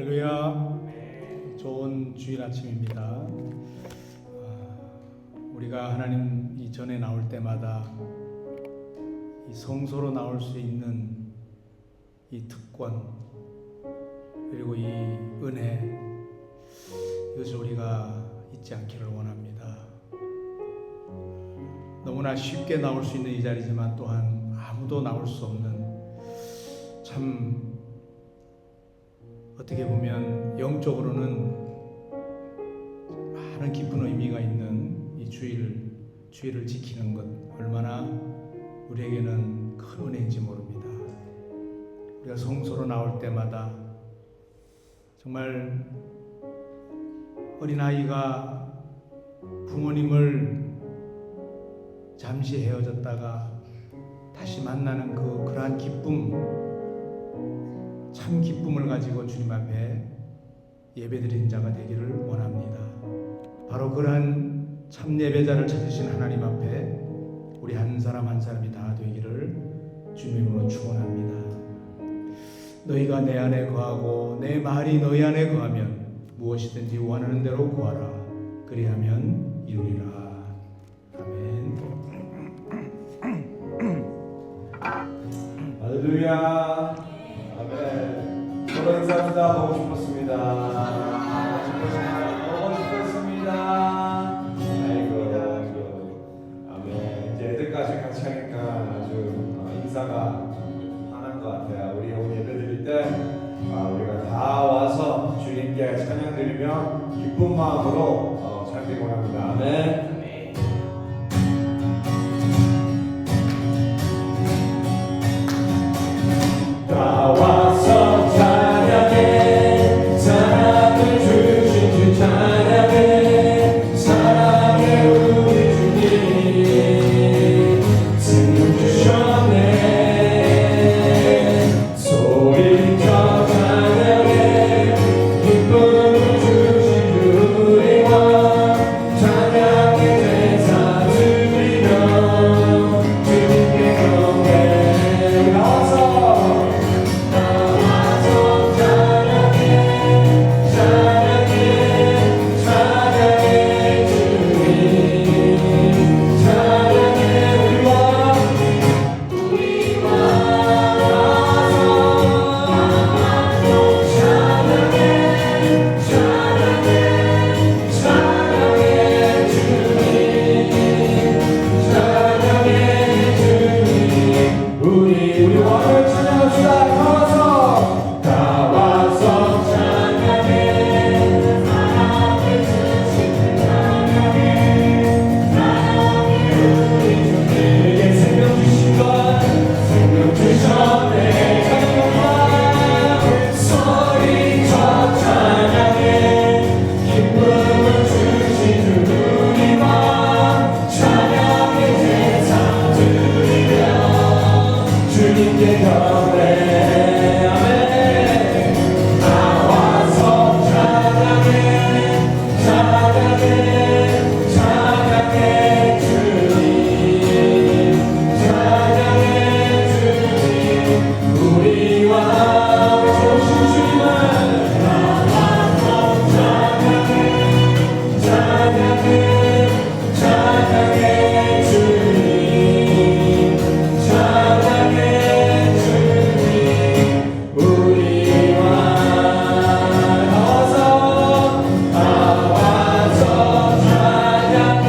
할렐루야. 좋은 주일 아침입니다. 우리가 하나님 이전에 나올 때마다 이 성소로 나올 수 있는 이 특권 그리고 이 은혜, 이것을 우리가 잊지 않기를 원합니다. 너무나 쉽게 나올 수 있는 이 자리지만 또한 아무도 나올 수 없는, 참 어떻게 보면 영적으로는 많은 깊은 의미가 있는 이 주일을 지키는 것, 얼마나 우리에게는 큰 은혜인지 모릅니다. 우리가 성소로 나올 때마다 정말 어린아이가 부모님을 잠시 헤어졌다가 다시 만나는 그러한 기쁨, 참 기쁨을 가지고 주님 앞에 예배드린 자가 되기를 원합니다. 바로 그러한 참 예배자를 찾으신 하나님 앞에 우리 한 사람 한 사람이 다 되기를 주님으로 축원합니다. 너희가 내 안에 거하고 내 말이 너희 안에 거하면 무엇이든지 원하는 대로 구하라. 그리하면 이루리라. 아멘. 할렐루야. 아멘. 서로 인사합니다. 보고 싶었습니다. 보고 싶었습니다. 아이고. 아멘. 이제 애들까지 같이 하니까 아주 인사가 환한 것 같아요. 우리 오늘 예배 드릴 때 우리가 다 와서 주님께 찬양 드리며 기쁜 마음으로 찬양드리기 원합니다. 아멘. 다 와서 찬양해, 사랑을 주신 주 찬양해, 사랑해 우리 주님, 생명 주셨네. 소리쳐 찬양해, 기쁨을 주신 주 우리 왕, 찬양의 제사 드리며 주님께 경배. 나와서 우리 왕을 찬양합시다. 다 와서 찬양해, 사랑을 주신 찬양해, 사랑해 우리 주님에게 생명 주신 것, 생명 주셨네. 찬양합니다. 소리쳐 찬양해, 기쁨을 주신 주 우리 왕, 찬양의 제사 드리며 주님께 경배. 아멘. 다 와서 찬양해, 찬양해, 찬양해 주님, 찬양해 주님, 우리 왕 좋으신 주님을. 다 와서 찬양해, 찬양해, 찬양해 주님, 찬양해 주님, 우리 왕. 다 와서 찬양해,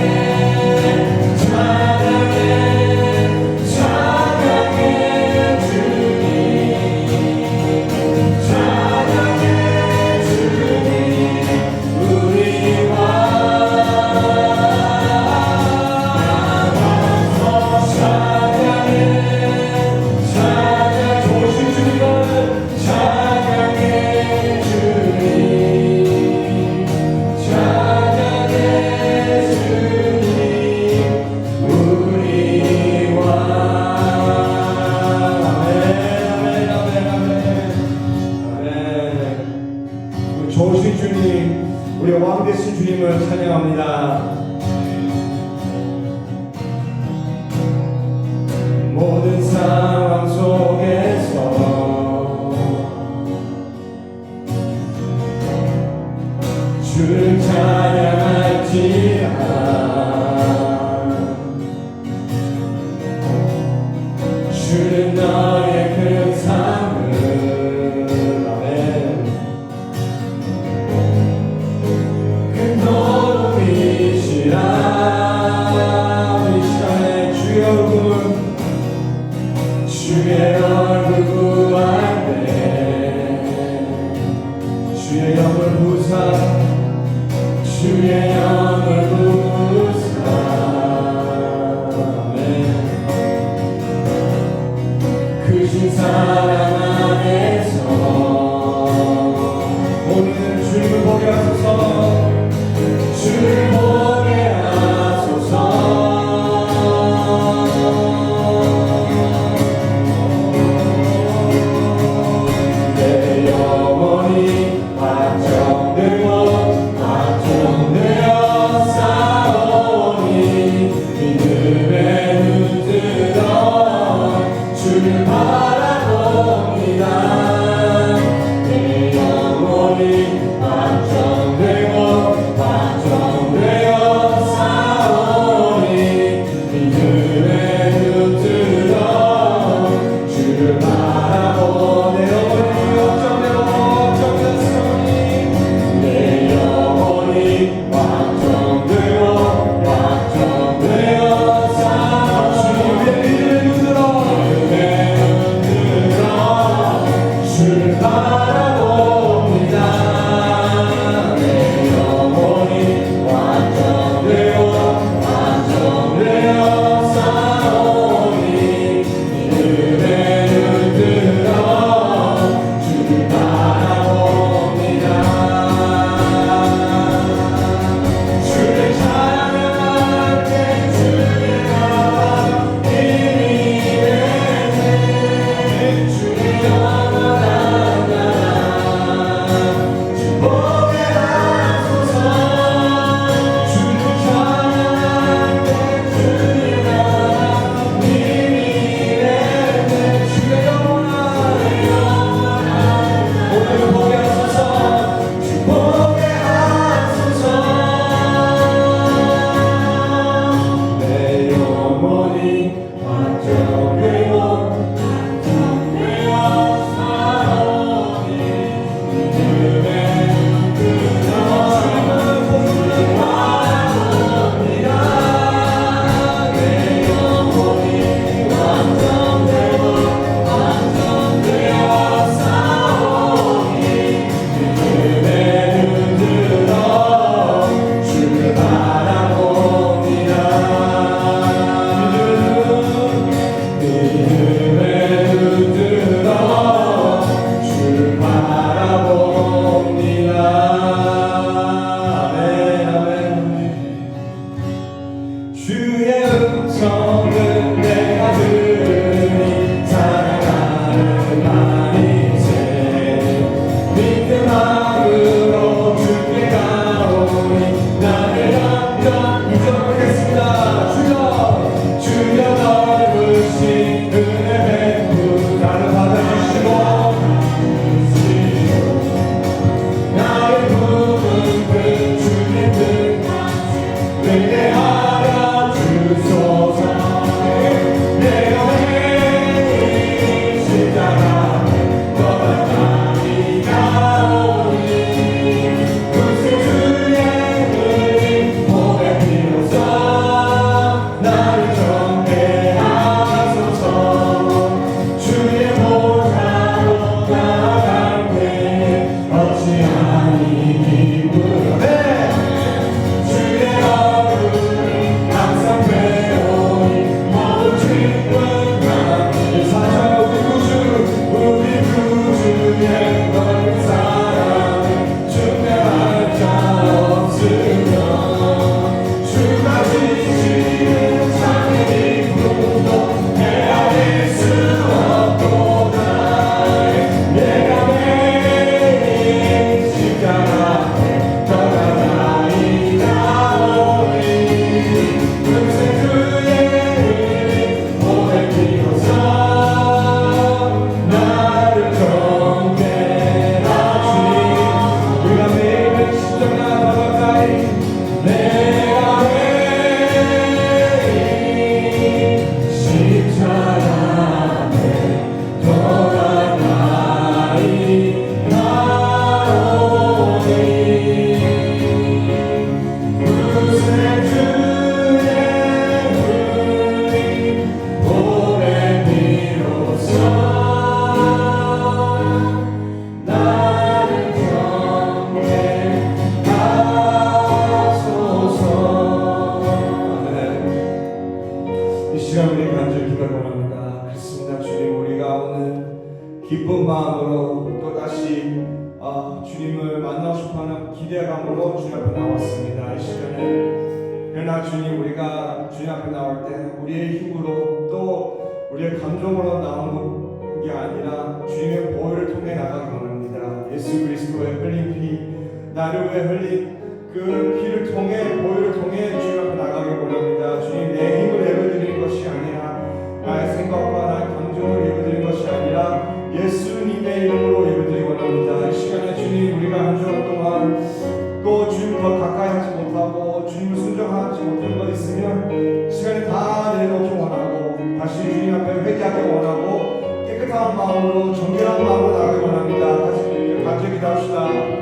찬양해, 찬양해 주님, 찬양해 주님, 우리 왕. 좋으신 주님, 우리 왕 되신 주님을 찬양합니다. 모든 상황 속에서 주는 너의 큰 삶을 아멘 큰 도움이시라 이 시간에 주의 얼굴 구할 때 주의 영을 부사 주의 영을 부사 아멘 크신 사랑 안에서 오늘 주님을 보게 하소서 주를 보게 하소서 내 영혼이 확정되어 싸우니 믿음에 눈 뜨어 주를 바라보 주님을 만나고 싶어하는 기대감으로 주님 앞에 나왔습니다. 이 시간에 그러나 주님, 우리가 주님 앞에 나올 때 우리의 힘으로 또 우리의 감정으로 나오는 게 아니라 주님의 보혈을 통해 나가기 원합니다. 예수 그리스도의 흘린 피, 나를 위해 흘린 그 피를 통해, 보혈을 통해 주님 앞에 나가기 원합니다. 주님, 내 힘을 예배드리는 것이 아니라 나의 생각과 나의 감정을 예배드리는 것이 아니라 예수님의 이름으로 예배드리기 원합니다. 이 시간에 주님, 우리가 한 주간 동안 또 주님 더 가까이 하지 못하고 주님을 순종하지 못한 것 있으면 이 시간에 다 내려놓기 원하고 다시 주님 앞에 회개하기 원하고 깨끗한 마음으로 정결한 마음으로 나가기 원합니다. 같이 기도합시다.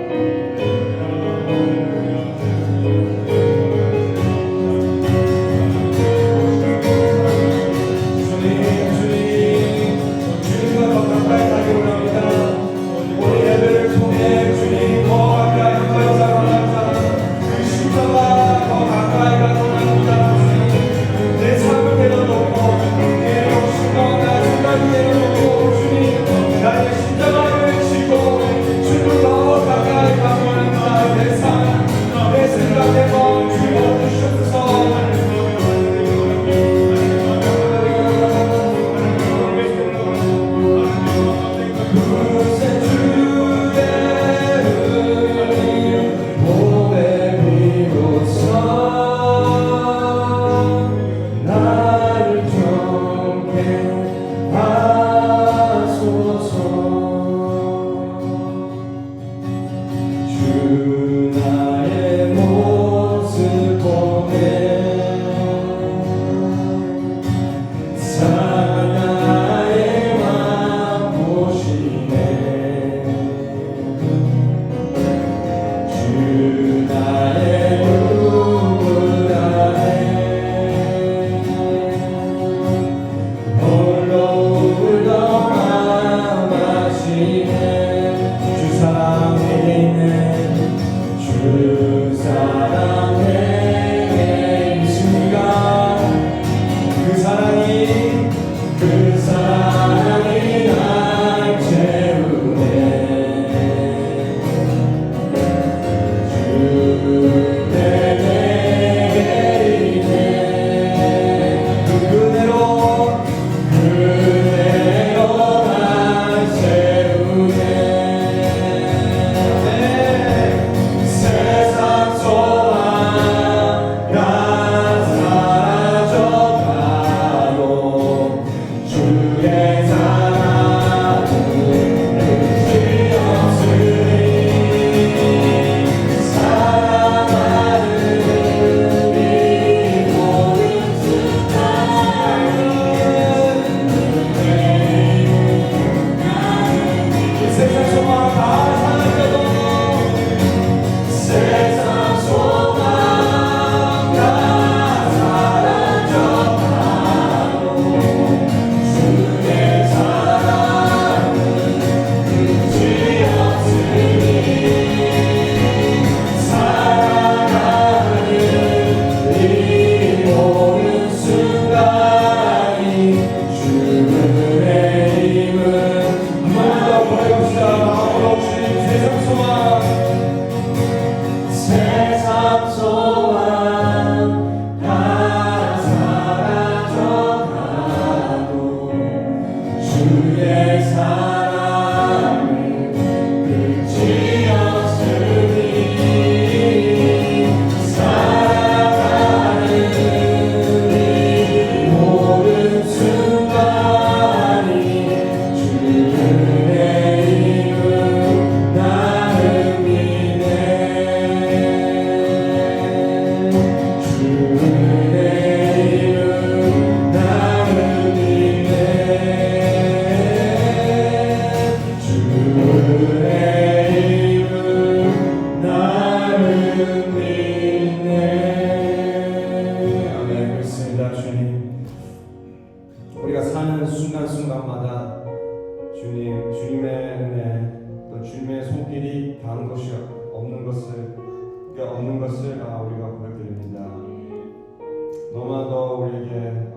너무나도 우리에게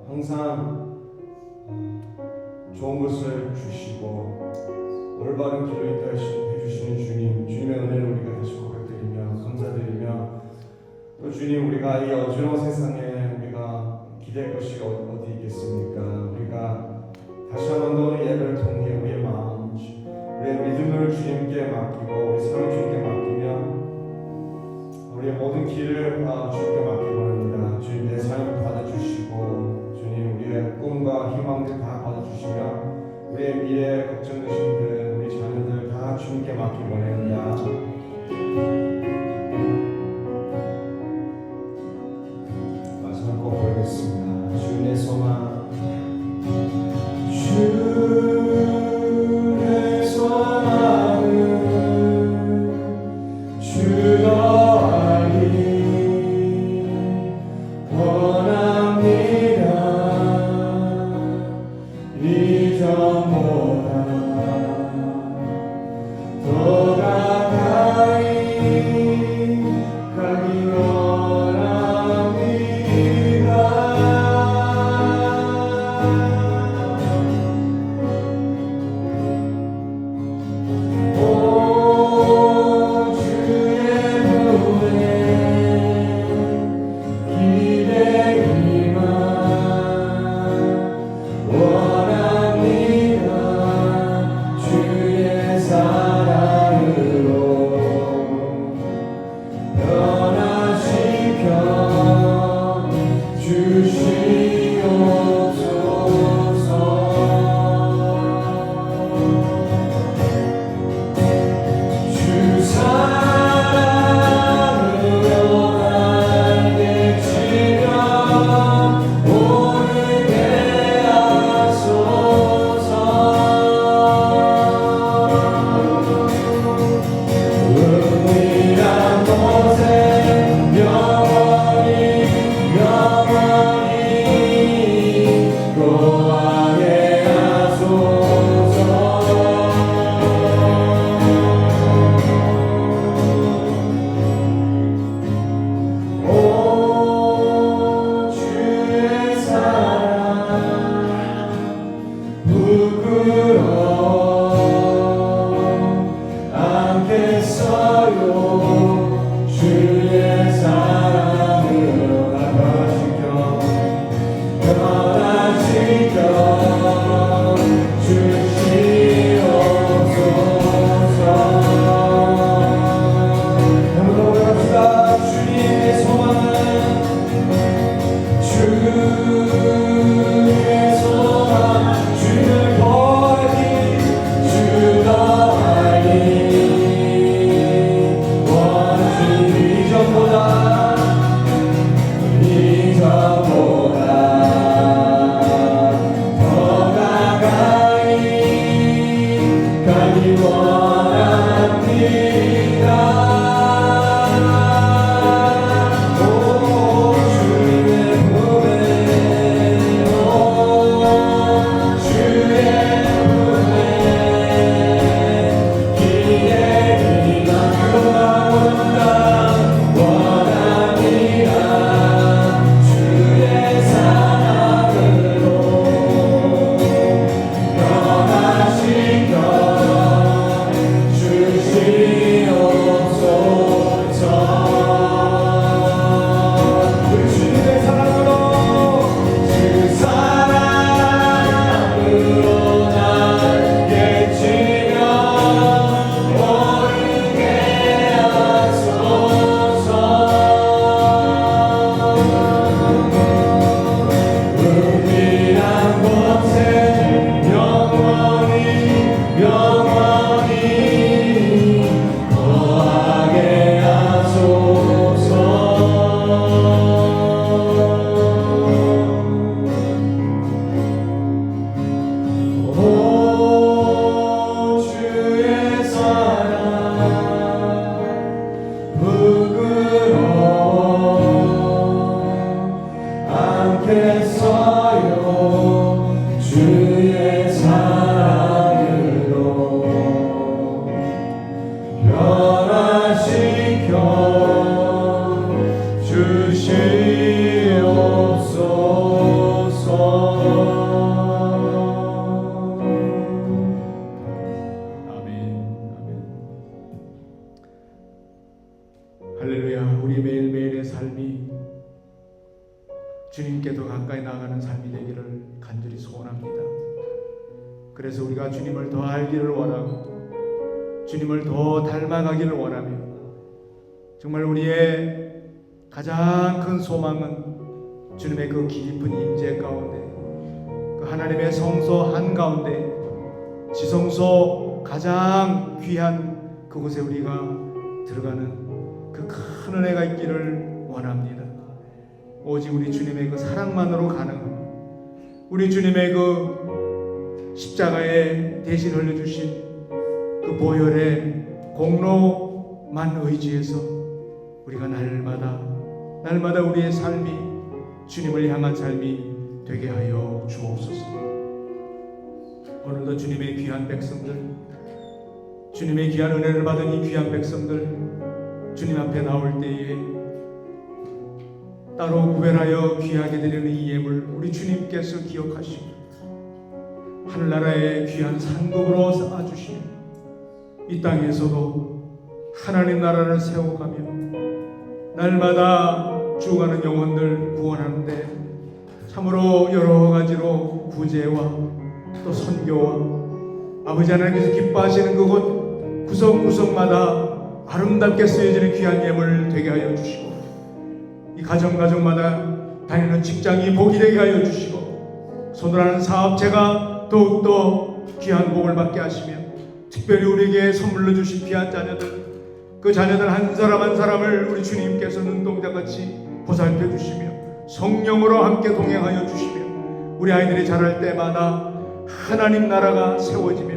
항상 좋은 것을 주시고 올바른 길로 인도해 주시는 모든 길을 주님께 맡기고합니다. 주님 내 삶을 받아주시고 주님 우리의 꿈과 희망들 다 받아주시며 우리의 미래 걱정되신들 우리 자녀들 다 주님께 맡기고 원합니다. 마지막 곡 부르겠습니다. 주의 소망. 주의 소망은 주여 알기 원합니다. 이전보다 더 가까이 가기 할렐루야. 우리 매일매일의 삶이 주님께 더 가까이 나아가는 삶이 되기를 간절히 소원합니다. 그래서 우리가 주님을 더 알기를 원하고 주님을 더 닮아가기를 원하며 정말 우리의 가장 큰 소망은 주님의 그 깊은 임재 가운데, 그 하나님의 성소 한가운데, 지성소 가장 귀한 그곳에 우리가 들어가는 그 큰 은혜가 있기를 원합니다. 오직 우리 주님의 그 사랑만으로 가능합니다. 우리 주님의 그 십자가에 대신 흘려주신 그 보혈의 공로만 의지해서 우리가 날마다 우리의 삶이 주님을 향한 삶이 되게 하여 주옵소서. 오늘도 주님의 귀한 백성들, 주님의 귀한 은혜를 받은 이 귀한 백성들 주님 앞에 나올 때에 따로 구별하여 귀하게 드리는 이 예물 우리 주님께서 기억하시고 하늘나라의 귀한 상급으로 쌓아주시며 이 땅에서도 하나님 나라를 세워가며 날마다 죽어가는 영혼들 구원하는데 참으로 여러 가지로 구제와 또 선교와 아버지 하나님께서 기뻐하시는 그곳 구석구석마다 아름답게 쓰여지는 귀한 예물 되게 하여 주시고 이 가정마다 다니는 직장이 복이 되게 하여 주시고 손을 하는 사업체가 더욱더 귀한 복을 받게 하시며 특별히 우리에게 선물로 주신 귀한 자녀들, 그 자녀들 한 사람 한 사람을 우리 주님께서 눈동자같이 보살펴 주시며 성령으로 함께 동행하여 주시며 우리 아이들이 자랄 때마다 하나님 나라가 세워지며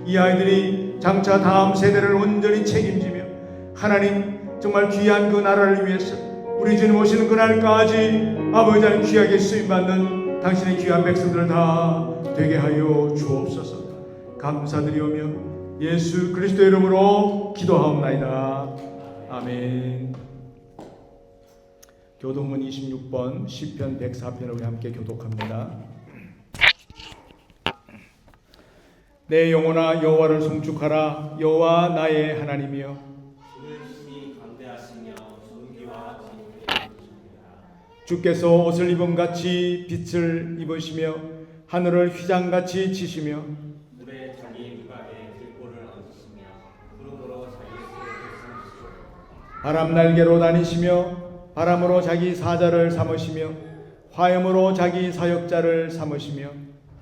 이 아이들이 장차 다음 세대를 온전히 책임지며 하나님 정말 귀한 그 나라를 위해서 우리 주님 오시는 그날까지 아버지 하나님 귀하게 쓰임받는 당신의 귀한 백성들 다 되게 하여 주옵소서. 감사드리오며 예수 그리스도의 이름으로 기도하옵나이다. 아멘. 교독문 26번 시편 104편을 우리 함께 교독합니다. 내 영혼아 여호와를 송축하라. 여호와 나의 하나님이여 주께서 옷을 입음같이 빛을 입으시며 하늘을 휘장같이 치시며 물에 자기 누각에 들보를 얹으시며 구름으로 자기 수를 결성하시고 바람 날개로 다니시며 바람으로 자기 사자를 삼으시며 화염으로 자기 사역자를 삼으시며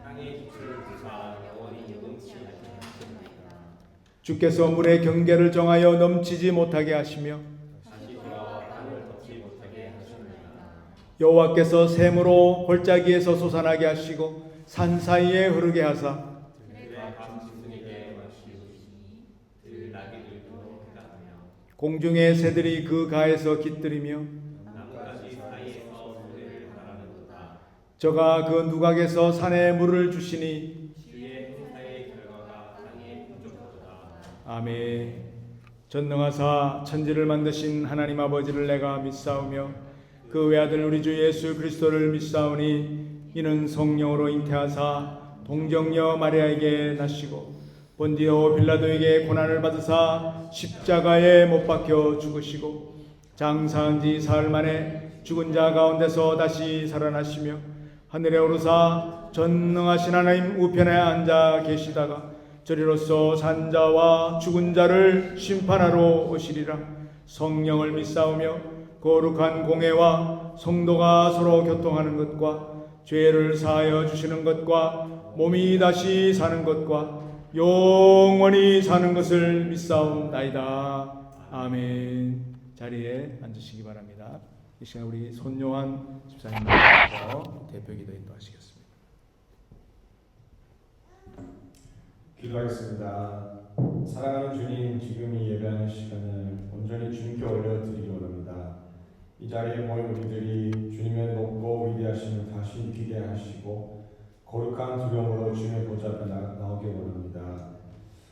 땅의 기초를 부사 영원히 요동치 않게 하시나이다. 주께서 물의 경계를 정하여 넘치지 못하게 하시며 다시 돌아와 땅을 덮지 못하게 하셨나이다. 여호와께서 샘으로 골짜기에서 솟아나게 하시고 산 사이에 흐르게 하사 들의 감지순에게 마시우시니 들 나귀들도 해당하며 공중의 새들이 그 가에서 깃들이며 나뭇가지 사이에서 소리를 바라는도다. 저가 그 누각에서 산에 물을 주시니 주의 행사의 결과가 땅에 풍족하도다. 아멘. 전능하사 천지를 만드신 하나님 아버지를 내가 믿사오며 그 외아들 우리 주 예수 그리스도를 믿사오니 이는 성령으로 잉태하사 동정녀 마리아에게 나시고 본디오 빌라도에게 고난을 받으사 십자가에 못 박혀 죽으시고 장사한 지 사흘 만에 죽은 자 가운데서 다시 살아나시며 하늘에 오르사 전능하신 하나님 우편에 앉아 계시다가 저리로서 산 자와 죽은 자를 심판하러 오시리라. 성령을 믿사오며 거룩한 공회와 성도가 서로 교통하는 것과 죄를 사하여 주시는 것과 몸이 다시 사는 것과 영원히 사는 것을 믿사옵나이다. 아멘. 자리에 앉으시기 바랍니다. 이 시간 우리 손요한 집사님께서 대표기도 인도하시겠습니다. 기도하겠습니다. 사랑하는 주님, 지금 이 예배하는 시간을 온전히 주님께 올려드리기 원합니다. 이 자리에 모인 우리들이 주님의 높고 위대하심을 다시 느끼게 하시고 거룩한 두려움으로 주님의 보좌 앞에 나오기 원합니다.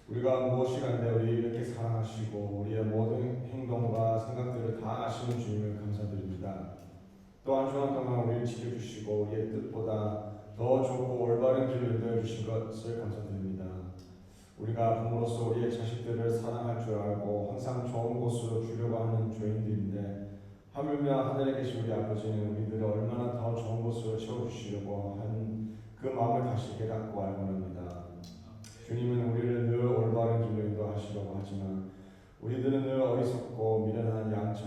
우리가 무엇이 간데 우리 이렇게 사랑하시고 우리의 모든 행동과 생각들을 다 아시는 주님을 감사드립니다. 또 한 주간 동안 우리를 지켜주시고 우리의 뜻보다 더 좋고 올바른 길을 인도해 주신 것을 감사드립니다. 우리가 부모로서 우리의 자식들을 사랑할 줄 알고 항상 좋은 곳으로 주려고 하는 죄인들인데 하물며 하늘에 계신 우리 아버지는 우리들을 얼마나 더 좋은 곳으로 채워주시려고 하는 그 마음을 다시 깨닫고 알고 합니다. 주님은 우리를 늘 올바른 길로 인도하시려고 하지만 우리들은 늘 어리석고 미련한 양처럼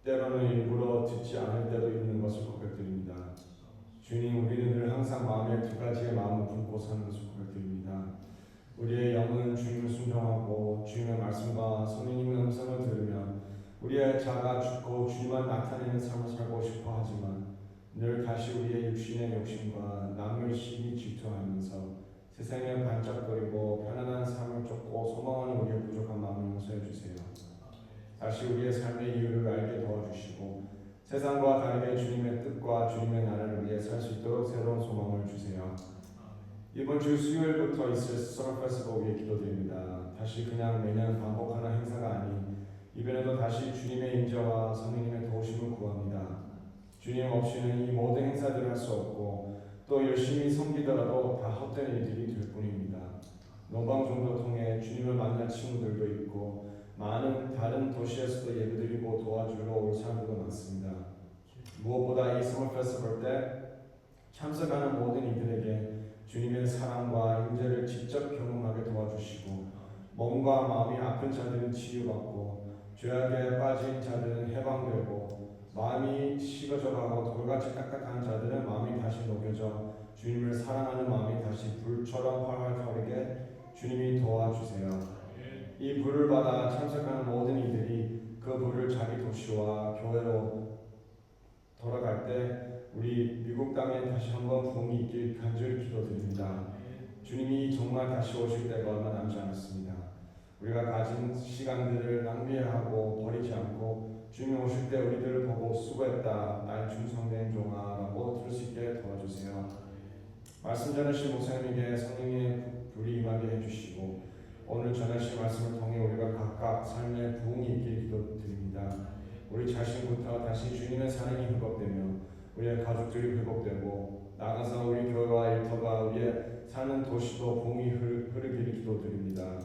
때로는 일부러 듣지 않을 때도 있는 것을 고백드립니다. 주님, 우리는 늘 항상 마음에 두 가지의 마음을 품고 사는 것을 고백드립니다. 우리의 영은 주님을 순종하고 주님의 말씀과 성령님의 음성을 들으며 우리의 자가 죽고 주님만 나타내는 삶을 살고 싶어 하지만 늘 다시 우리의 육신의 욕심과 남을 시기 질투하면서 세상에 반짝거리고 편안한 삶을 쫓고 소망하는 우리의 부족한 마음을 용서해 주세요. 다시 우리의 삶의 이유를 알게 도와주시고 세상과 다르게 주님의 뜻과 주님의 나라를 위해 살 수 있도록 새로운 소망을 주세요. 이번 주 수요일부터 있을 서머 페스티벌 위해 기도드립니다. 다시 그냥 매년 반복하는 행사가 아닌 이번에도 다시 주님의 임재와 성령님의 도우심을 구합니다. 주님 없이는 이 모든 행사들을 할 수 없고 또 열심히 섬기더라도 다 헛된 일들이 될 뿐입니다. 노방종도 통해 주님을 만날 친구들도 있고 많은 다른 도시에서도 예배드리고 도와주러 올 사람들도 많습니다. 무엇보다 이 서머 페스티벌 때 참석하는 모든 이들에게 주님의 사랑과 임재를 직접 경험하게 도와주시고 몸과 마음이 아픈 자들은 치유받고 죄악에 빠진 자들은 해방되고 마음이 식어져가고 돌같이 딱딱한 자들은 마음이 다시 녹여져 주님을 사랑하는 마음이 다시 불처럼 활활 타오르게 주님이 도와주세요. 이 불을 받아 참석하는 모든 이들이 그 불을 자기 도시와 교회로 돌아갈 때 우리 미국 땅에 다시 한번 부흥이 있길 간절히 기도드립니다. 주님이 정말 다시 오실 때가 얼마 남지 않았습니다. 우리가 가진 시간들을 낭비하고 버리지 않고 주님 오실 때 우리들을 보고 수고했다, 나의 충성된 종아라고 들을 수 있게 도와주세요. 말씀 전하신 목사님에게 성령의 불이 임하게 해주시고 오늘 전하신 말씀을 통해 우리가 각각 삶의 부흥이 있길 기도드립니다. 우리 자신부터 다시 주님의 사랑이 회복되며 우리의 가족들이 회복되고 나가서 우리 교회와 일터가 우리의 사는 도시도 부흥이 흐르기를 기도드립니다.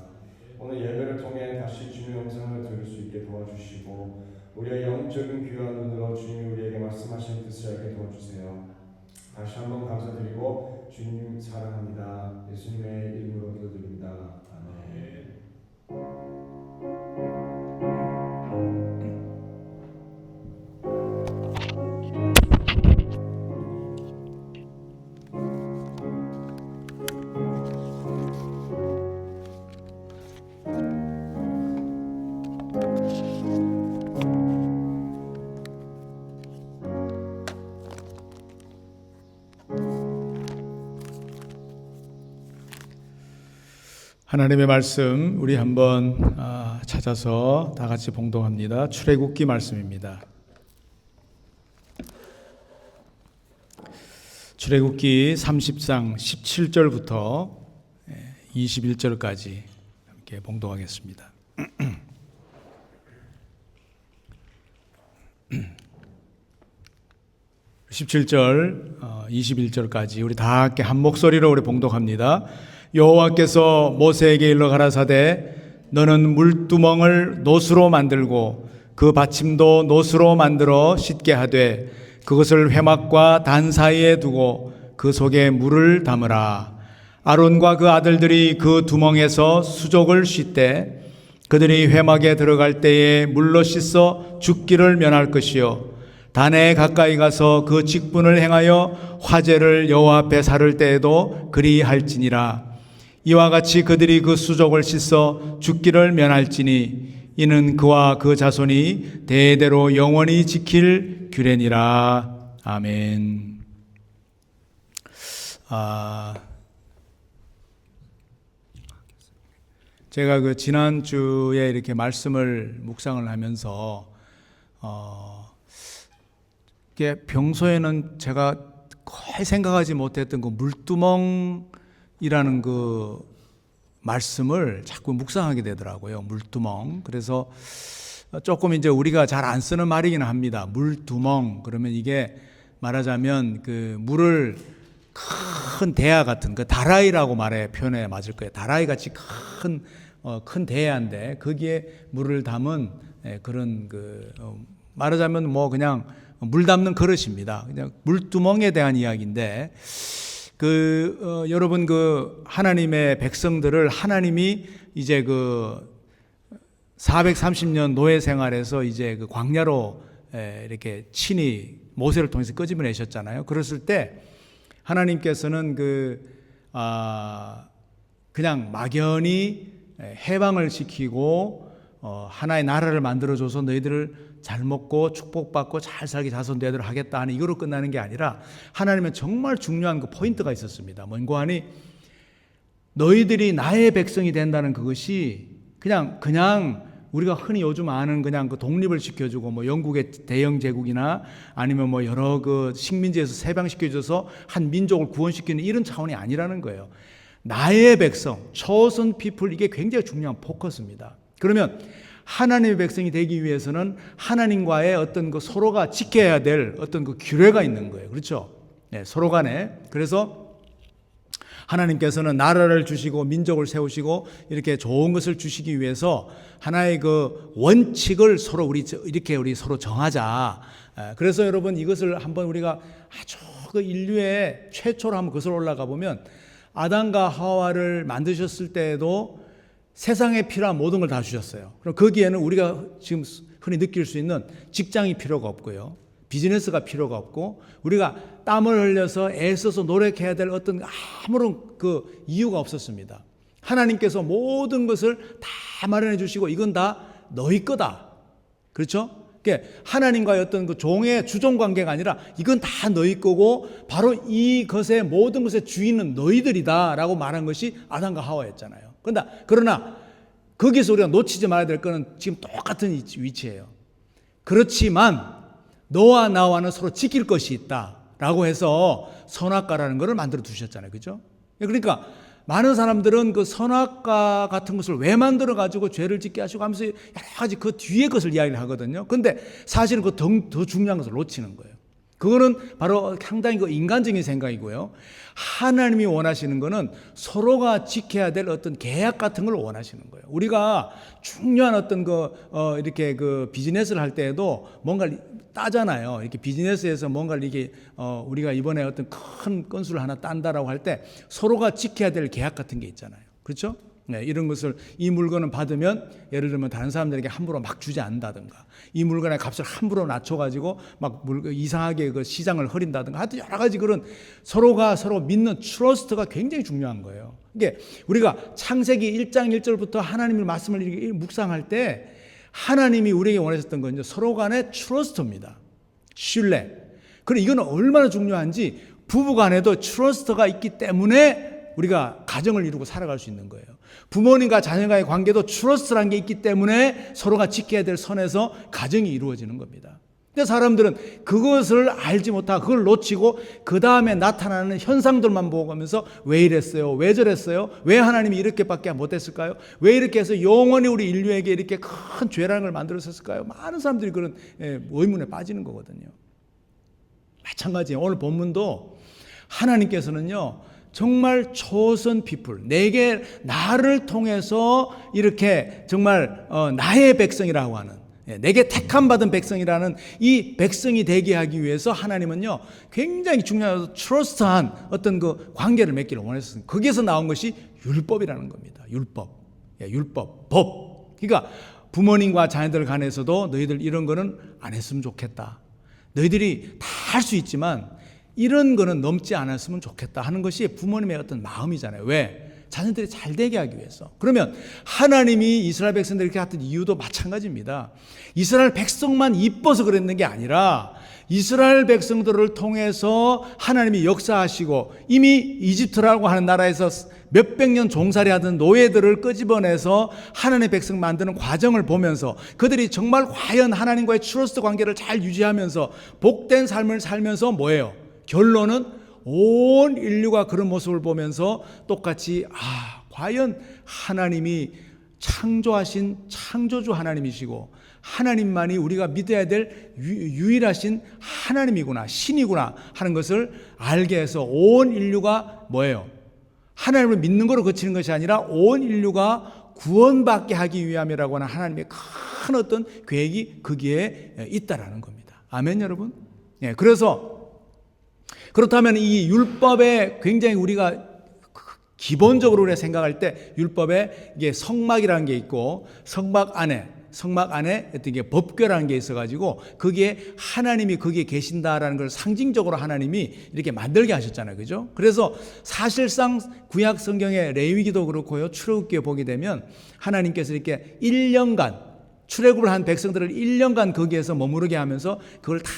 오늘 예배를 통해 다시 주님의 음성을 들을 수 있게 도와주시고 우리의 영적인 귀한 눈으로 주님이 우리에게 말씀하시는 뜻을 알게 도와주세요. 다시 한번 감사드리고 주님 사랑합니다. 예수님의 이름으로 기도드립니다. 아멘. 하나님의 말씀 우리 한번 찾아서 다 같이 봉독합니다. 출애굽기 말씀입니다. 출애굽기 30장 17절부터 21절까지 함께 봉독하겠습니다. 17절 21절까지 우리 다 함께 한 목소리로 우리 봉독합니다. 여호와께서 모세에게 일러 가라사대 너는 물두멍을 노수로 만들고 그 받침도 노수로 만들어 씻게 하되 그것을 회막과 단 사이에 두고 그 속에 물을 담으라. 아론과 그 아들들이 그 두멍에서 수족을 씻되 그들이 회막에 들어갈 때에 물로 씻어 죽기를 면할 것이요 단에 가까이 가서 그 직분을 행하여 화제를 여호와 앞에 사를 때에도 그리할지니라. 이와 같이 그들이 그 수족을 씻어 죽기를 면할지니 이는 그와 그 자손이 대대로 영원히 지킬 규례니라. 아멘. 제가 그 지난주에 이렇게 말씀을 묵상을 하면서 이게 평소에는 제가 거의 생각하지 못했던 그 물두멍이라는 그 말씀을 자꾸 묵상하게 되더라고요. 물두멍. 그래서 조금 이제 우리가 잘 안 쓰는 말이긴 합니다. 물두멍. 그러면 이게 말하자면 그 물을 큰 대야 같은 그 다라이라고 말해 표현에 맞을 거예요. 다라이 같이 큰 대야인데 거기에 물을 담은 그런 그 말하자면 뭐 그냥 물 담는 그릇입니다. 그냥 물두멍에 대한 이야기인데 여러분 그 하나님의 백성들을 하나님이 이제 그 430년 노예 생활에서 이제 그 광야로 이렇게 친히 모세를 통해서 끄집어내셨잖아요. 그랬을 때 하나님께서는 그냥 막연히 해방을 시키고 하나의 나라를 만들어줘서 너희들을 잘 먹고 축복받고 잘 살게 자손 대대로 하겠다 하는 이거로 끝나는 게 아니라 하나님은 정말 중요한 그 포인트가 있었습니다. 뭔가 하니 너희들이 나의 백성이 된다는 그것이 그냥 우리가 흔히 요즘 아는 그냥 그 독립을 시켜주고 뭐 영국의 대영 제국이나 아니면 뭐 여러 그 식민지에서 세방시켜줘서 한 민족을 구원시키는 이런 차원이 아니라는 거예요. 나의 백성, chosen people, 이게 굉장히 중요한 포커스입니다. 그러면 하나님의 백성이 되기 위해서는 하나님과의 어떤 그 서로가 지켜야 될 어떤 그 규례가 있는 거예요. 그렇죠? 네, 서로 간에. 그래서 하나님께서는 나라를 주시고 민족을 세우시고 이렇게 좋은 것을 주시기 위해서 하나의 그 원칙을 서로 우리 서로 정하자. 그래서 여러분 이것을 한번 우리가 아주 그 인류의 최초로 한번 거슬러 올라가 보면 아담과 하와를 만드셨을 때에도 세상에 필요한 모든 걸 다 주셨어요. 그럼 거기에는 우리가 지금 흔히 느낄 수 있는 직장이 필요가 없고요. 비즈니스가 필요가 없고 우리가 땀을 흘려서 애써서 노력해야 될 어떤 아무런 그 이유가 없었습니다. 하나님께서 모든 것을 다 마련해 주시고 이건 다 너희 거다. 그렇죠? 그러니까 하나님과의 어떤 그 종의 주종 관계가 아니라 이건 다 너희 거고 바로 이것의 모든 것의 주인은 너희들이다라고 말한 것이 아담과 하와였잖아요. 그러나 거기서 우리가 놓치지 말아야 될 거는 지금 똑같은 위치예요. 그렇지만 너와 나와는 서로 지킬 것이 있다라고 해서 선악과라는 것을 만들어 두셨잖아요. 그죠? 그러니까 많은 사람들은 그 선악과 같은 것을 왜 만들어 가지고 죄를 짓게 하시고 하면서 여러 가지 그 뒤에 것을 이야기를 하거든요. 근데 사실은 그 더 중요한 것을 놓치는 거예요. 그거는 바로 상당히 그 인간적인 생각이고요. 하나님이 원하시는 거는 서로가 지켜야 될 어떤 계약 같은 걸 원하시는 거예요. 우리가 중요한 어떤 이렇게 그 비즈니스를 할 때에도 뭔가를 따잖아요. 이렇게 비즈니스에서 뭔가를 이게 우리가 이번에 어떤 큰 건수를 하나 딴다라고 할 때 서로가 지켜야 될 계약 같은 게 있잖아요. 그렇죠? 네, 이런 것을 이 물건을 받으면 예를 들면 다른 사람들에게 함부로 막 주지 않는다든가 이 물건의 값을 함부로 낮춰가지고 막 이상하게 그 시장을 흐린다든가 하여튼 여러 가지 그런 서로가 서로 믿는 트러스트가 굉장히 중요한 거예요. 이게 우리가 창세기 1장 1절부터 하나님의 말씀을 이렇게 묵상할 때 하나님이 우리에게 원하셨던 건 서로 간의 트러스트입니다. 신뢰. 그리고 이건 얼마나 중요한지 부부 간에도 트러스트가 있기 때문에 우리가 가정을 이루고 살아갈 수 있는 거예요. 부모님과 자녀과의 관계도 트러스트라는 게 있기 때문에 서로가 지켜야 될 선에서 가정이 이루어지는 겁니다. 근데 사람들은 그것을 알지 못하고 그걸 놓치고 그 다음에 나타나는 현상들만 보고 가면서 왜 이랬어요? 왜 저랬어요? 왜 하나님이 이렇게밖에 못했을까요? 왜 이렇게 해서 영원히 우리 인류에게 이렇게 큰 죄라는 걸 만들었을까요? 많은 사람들이 그런 의문에 빠지는 거거든요. 마찬가지예요. 오늘 본문도 하나님께서는요 정말 chosen people, 나를 통해서 이렇게 정말 나의 백성이라고 하는, 내게 택함 받은 백성이라는 이 백성이 되게 하기 위해서 하나님은요 굉장히 중요한 트러스트한 어떤 그 관계를 맺기를 원했습니다. 거기에서 나온 것이 율법이라는 겁니다. 율법, 법. 그러니까 부모님과 자녀들 간에서도 너희들 이런 거는 안 했으면 좋겠다. 너희들이 다 할 수 있지만 이런 거는 넘지 않았으면 좋겠다 하는 것이 부모님의 어떤 마음이잖아요. 왜? 자녀들이 잘 되게 하기 위해서. 그러면 하나님이 이스라엘 백성들 이렇게 했던 이유도 마찬가지입니다. 이스라엘 백성만 이뻐서 그랬는 게 아니라 이스라엘 백성들을 통해서 하나님이 역사하시고 이미 이집트라고 하는 나라에서 몇백 년 종살이 하던 노예들을 끄집어내서 하나님의 백성 만드는 과정을 보면서 그들이 정말 과연 하나님과의 트러스트 관계를 잘 유지하면서 복된 삶을 살면서 뭐예요? 결론은 온 인류가 그런 모습을 보면서 똑같이 과연 하나님이 창조하신 창조주 하나님이시고 하나님만이 우리가 믿어야 될 유일하신 하나님이구나, 신이구나 하는 것을 알게 해서 온 인류가 뭐예요? 하나님을 믿는 거로 그치는 것이 아니라 온 인류가 구원받게 하기 위함이라고 하는 하나님의 큰 어떤 계획이 거기에 있다라는 겁니다. 아멘, 여러분? 예, 그래서 그렇다면 이 율법에 굉장히 우리가 기본적으로 우리가 생각할 때 율법에 이게 성막이라는 게 있고 성막 안에 성막 안에 어떤 게 법궤라는 게 있어가지고 거기에 하나님이 거기에 계신다라는 걸 상징적으로 하나님이 이렇게 만들게 하셨잖아요, 그죠? 그래서 사실상 구약 성경의 레위기도 그렇고요, 출애굽기에 보게 되면 하나님께서 이렇게 1년간 출애굽을 한 백성들을 1년간 거기에서 머무르게 하면서 그걸 다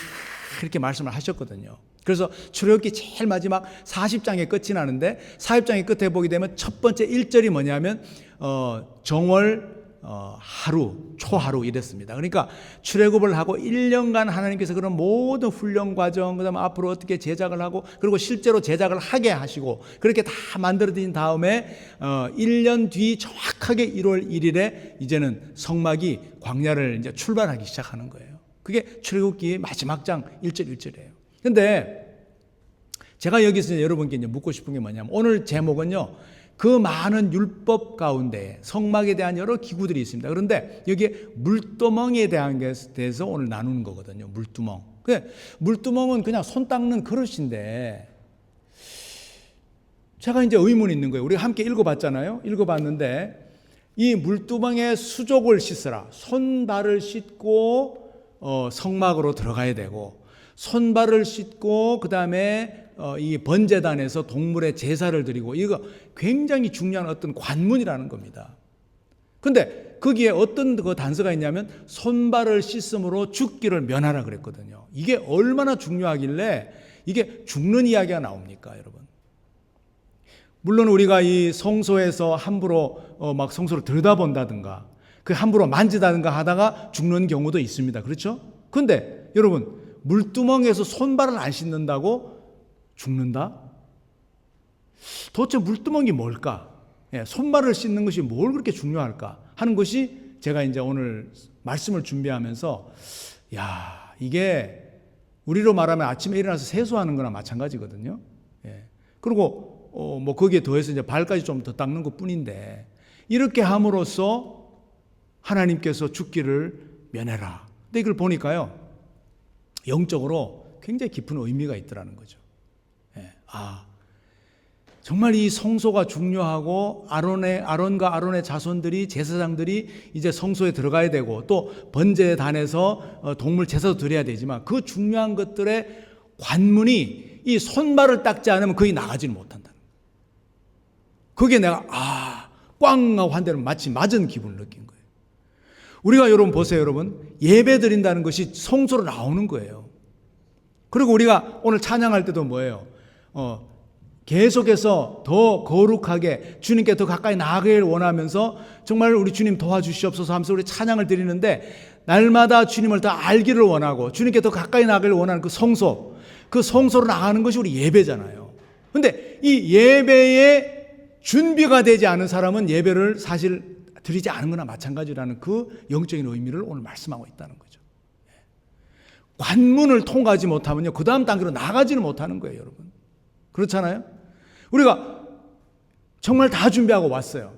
그렇게 말씀을 하셨거든요. 그래서 출애굽기 제일 마지막 40장의 끝이 나는데 40장의 끝에 보게 되면 첫 번째 1절이 뭐냐면 정월 하루, 초하루 이랬습니다. 그러니까 출애굽을 하고 1년간 하나님께서 그런 모든 훈련 과정, 그다음에 앞으로 어떻게 제작을 하고 그리고 실제로 제작을 하게 하시고 그렇게 다 만들어진 다음에 1년 뒤 정확하게 1월 1일에 이제는 성막이 광야를 이제 출발하기 시작하는 거예요. 그게 출애굽기 마지막 장 1절 1절이에요. 근데 제가 여기서 여러분께 이제 묻고 싶은 게 뭐냐면 오늘 제목은요, 그 많은 율법 가운데 성막에 대한 여러 기구들이 있습니다. 그런데 여기에 물두멍에 대한 것에 대해서 오늘 나누는 거거든요. 물두멍. 물두멍은 그냥 손 닦는 그릇인데 제가 이제 의문이 있는 거예요. 우리가 함께 읽어봤잖아요. 읽어봤는데 이 물두멍에 수족을 씻으라. 손발을 씻고 성막으로 들어가야 되고 손발을 씻고 그다음에 이 번제단에서 동물의 제사를 드리고 이거 굉장히 중요한 어떤 관문이라는 겁니다. 근데 거기에 어떤 그 단서가 있냐면 손발을 씻음으로 죽기를 면하라 그랬거든요. 이게 얼마나 중요하길래 이게 죽는 이야기가 나옵니까, 여러분? 물론 우리가 이 성소에서 함부로 막 성소를 들여다본다든가 그 함부로 만지다든가 하다가 죽는 경우도 있습니다. 그렇죠? 근데 여러분 물두멍에서 손발을 안 씻는다고 죽는다? 도대체 물두멍이 뭘까? 손발을 씻는 것이 뭘 그렇게 중요할까? 하는 것이 제가 이제 오늘 말씀을 준비하면서 이게 우리로 말하면 아침에 일어나서 세수하는 거나 마찬가지거든요. 그리고 뭐 거기에 더해서 이제 발까지 좀 더 닦는 것 뿐인데 이렇게 함으로써 하나님께서 죽기를 면해라. 근데 이걸 보니까요, 영적으로 굉장히 깊은 의미가 있더라는 거죠. 정말 이 성소가 중요하고 아론과 아론의 자손들이 제사장들이 이제 성소에 들어가야 되고 또 번제단에서 동물 제사도 드려야 되지만 그 중요한 것들의 관문이 이 손발을 닦지 않으면 거기 나가지는 못한다. 거기에 내가 꽝 하고 한 대는 마치 맞은 기분을 느낀 거예요. 우리가 여러분 보세요, 여러분. 예배 드린다는 것이 성소로 나오는 거예요. 그리고 우리가 오늘 찬양할 때도 뭐예요? 계속해서 더 거룩하게 주님께 더 가까이 나아가기를 원하면서 정말 우리 주님 도와주시옵소서 하면서 우리 찬양을 드리는데 날마다 주님을 더 알기를 원하고 주님께 더 가까이 나아가기를 원하는 그 성소로 나가는 것이 우리 예배잖아요. 그런데 이 예배에 준비가 되지 않은 사람은 예배를 사실 드리지 않은 거나 마찬가지라는 그 영적인 의미를 오늘 말씀하고 있다는 거죠. 관문을 통과하지 못하면요, 그 다음 단계로 나가지는 못하는 거예요, 여러분. 그렇잖아요? 우리가 정말 다 준비하고 왔어요.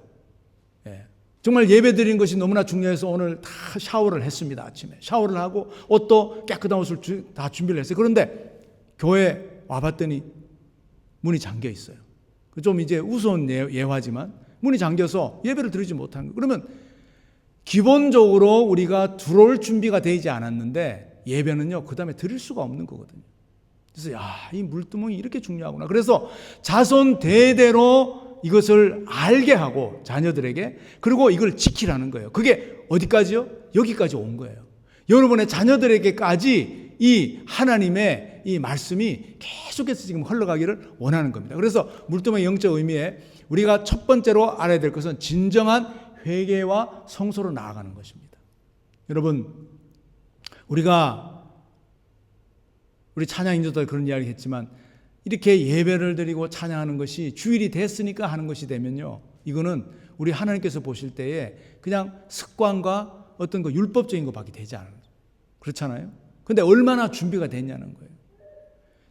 정말 예배 드리는 것이 너무나 중요해서 오늘 다 샤워를 했습니다. 아침에 샤워를 하고 옷도 깨끗한 옷을 다 준비를 했어요. 그런데 교회 와봤더니 문이 잠겨 있어요. 좀 이제 우스운 예화지만 문이 잠겨서 예배를 드리지 못한 거예요. 그러면 기본적으로 우리가 들어올 준비가 되지 않았는데 예배는요, 그 다음에 드릴 수가 없는 거거든요. 그래서 이 물두멍이 이렇게 중요하구나. 그래서 자손 대대로 이것을 알게 하고 자녀들에게, 그리고 이걸 지키라는 거예요. 그게 어디까지요? 여기까지 온 거예요. 여러분의 자녀들에게까지 이 하나님의 이 말씀이 계속해서 지금 흘러가기를 원하는 겁니다. 그래서 물두멍의 영적 의미에 우리가 첫 번째로 알아야 될 것은 진정한 회개와 성소로 나아가는 것입니다. 여러분, 우리 찬양 인도도 그런 이야기 했지만 이렇게 예배를 드리고 찬양하는 것이 주일이 됐으니까 하는 것이 되면요, 이거는 우리 하나님께서 보실 때에 그냥 습관과 어떤 그 율법적인 것밖에 되지 않아요. 그렇잖아요? 근데 얼마나 준비가 됐냐는 거예요.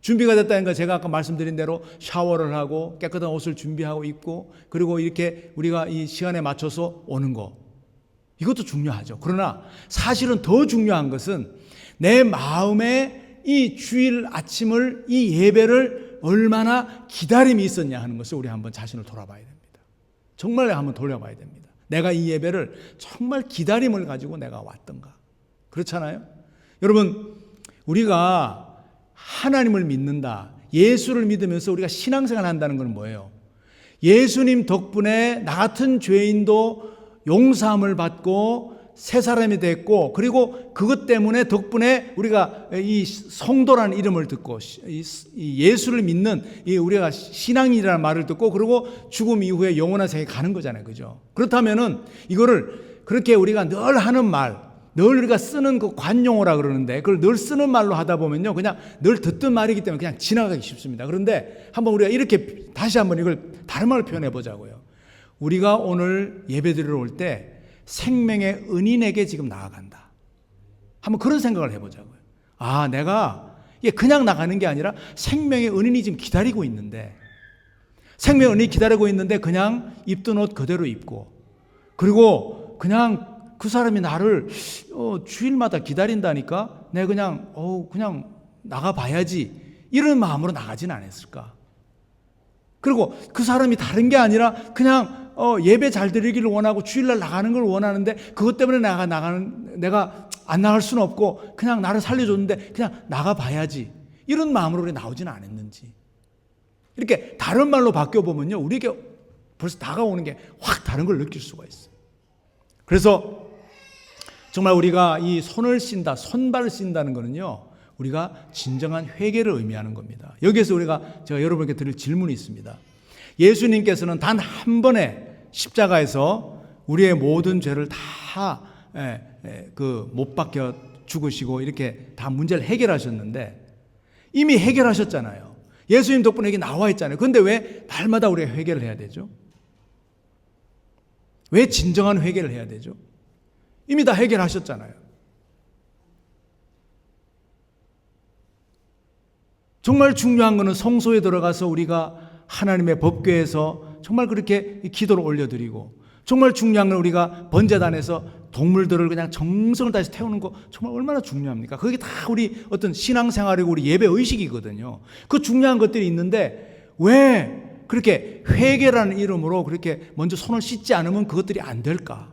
준비가 됐다는 건 제가 아까 말씀드린 대로 샤워를 하고 깨끗한 옷을 준비하고 입고 그리고 이렇게 우리가 이 시간에 맞춰서 오는 거, 이것도 중요하죠. 그러나 사실은 더 중요한 것은 내 마음에 이 주일 아침을, 이 예배를 얼마나 기다림이 있었냐 하는 것을 우리 한번 자신을 돌아봐야 됩니다. 정말 한번 돌려봐야 됩니다. 내가 이 예배를 정말 기다림을 가지고 내가 왔던가. 그렇잖아요. 여러분, 우리가 하나님을 믿는다, 예수를 믿으면서 우리가 신앙생활을 한다는 건 뭐예요? 예수님 덕분에 나 같은 죄인도 용서함을 받고 새 사람이 됐고, 그리고 그것 때문에 덕분에 우리가 이 성도라는 이름을 듣고 이 예수를 믿는 이 우리가 신앙이라는 말을 듣고, 그리고 죽음 이후에 영원한 세계에 가는 거잖아요. 그죠? 그렇다면은 이거를 그렇게 우리가 늘 하는 말, 늘 우리가 쓰는 그 관용어라 그러는데, 그걸 늘 쓰는 말로 하다 보면요, 그냥 늘 듣던 말이기 때문에 그냥 지나가기 쉽습니다. 그런데 한번 우리가 이렇게 다시 한번 이걸 다른 말로 표현해 보자고요. 우리가 오늘 예배드리러 올 때 생명의 은인에게 지금 나아간다. 한번 그런 생각을 해보자고요. 아, 내가 그냥 나가는 게 아니라 생명의 은인이 지금 기다리고 있는데, 생명의 은인이 기다리고 있는데 그냥 입던 옷 그대로 입고, 그리고 그냥 그 사람이 나를 주일마다 기다린다니까 내가 그냥 나가봐야지, 이런 마음으로 나가진 않았을까. 그리고 그 사람이 다른 게 아니라 그냥 예배 잘 드리기를 원하고 주일날 나가는 걸 원하는데, 그것 때문에 내가 안 나갈 수는 없고 그냥 나를 살려줬는데 그냥 나가봐야지, 이런 마음으로 우리 나오지는 않았는지. 이렇게 다른 말로 바뀌어보면요, 우리에게 벌써 다가오는 게 확 다른 걸 느낄 수가 있어요. 그래서 정말 우리가 이 손을 씻다, 손발을 씻다는 거는요, 우리가 진정한 회개를 의미하는 겁니다. 여기에서 제가 여러분께 드릴 질문이 있습니다. 예수님께서는 단 한 번에 십자가에서 우리의 모든 죄를 다 못 박혀 죽으시고 이렇게 다 문제를 해결하셨는데, 이미 해결하셨잖아요. 예수님 덕분에 이게 나와 있잖아요. 그런데 왜 날마다 우리가 회개를 해야 되죠? 왜 진정한 회개를 해야 되죠? 이미 다 해결하셨잖아요. 정말 중요한 것은 성소에 들어가서 우리가 하나님의 법궤에서 정말 그렇게 기도를 올려드리고, 정말 중요한 건 우리가 번제단에서 동물들을 그냥 정성을 다해서 태우는 거 정말 얼마나 중요합니까? 그게 다 우리 어떤 신앙생활이고 우리 예배 의식이거든요. 그 중요한 것들이 있는데 왜 그렇게 회개라는 이름으로 그렇게 먼저 손을 씻지 않으면 그것들이 안 될까?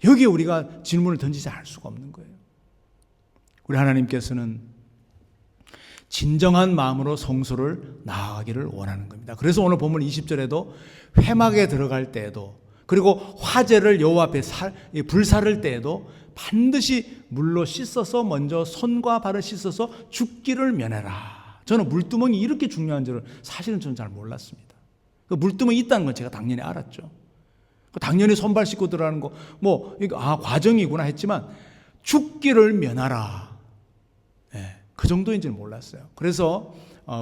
여기에 우리가 질문을 던지지 않을 수가 없는 거예요. 우리 하나님께서는 진정한 마음으로 성소를 나아가기를 원하는 겁니다. 그래서 오늘 본문 20절에도 회막에 들어갈 때에도, 그리고 화제를 여호와 앞에 불사를 때에도 반드시 물로 씻어서 먼저 손과 발을 씻어서 죽기를 면해라. 저는 물두멍이 이렇게 중요한 줄을 사실은 저는 잘 몰랐습니다. 그 물두멍이 있다는 건 제가 당연히 알았죠. 당연히 손발 씻고 들어가는 거 과정이구나 했지만 죽기를 면하라, 그 정도인지는 몰랐어요. 그래서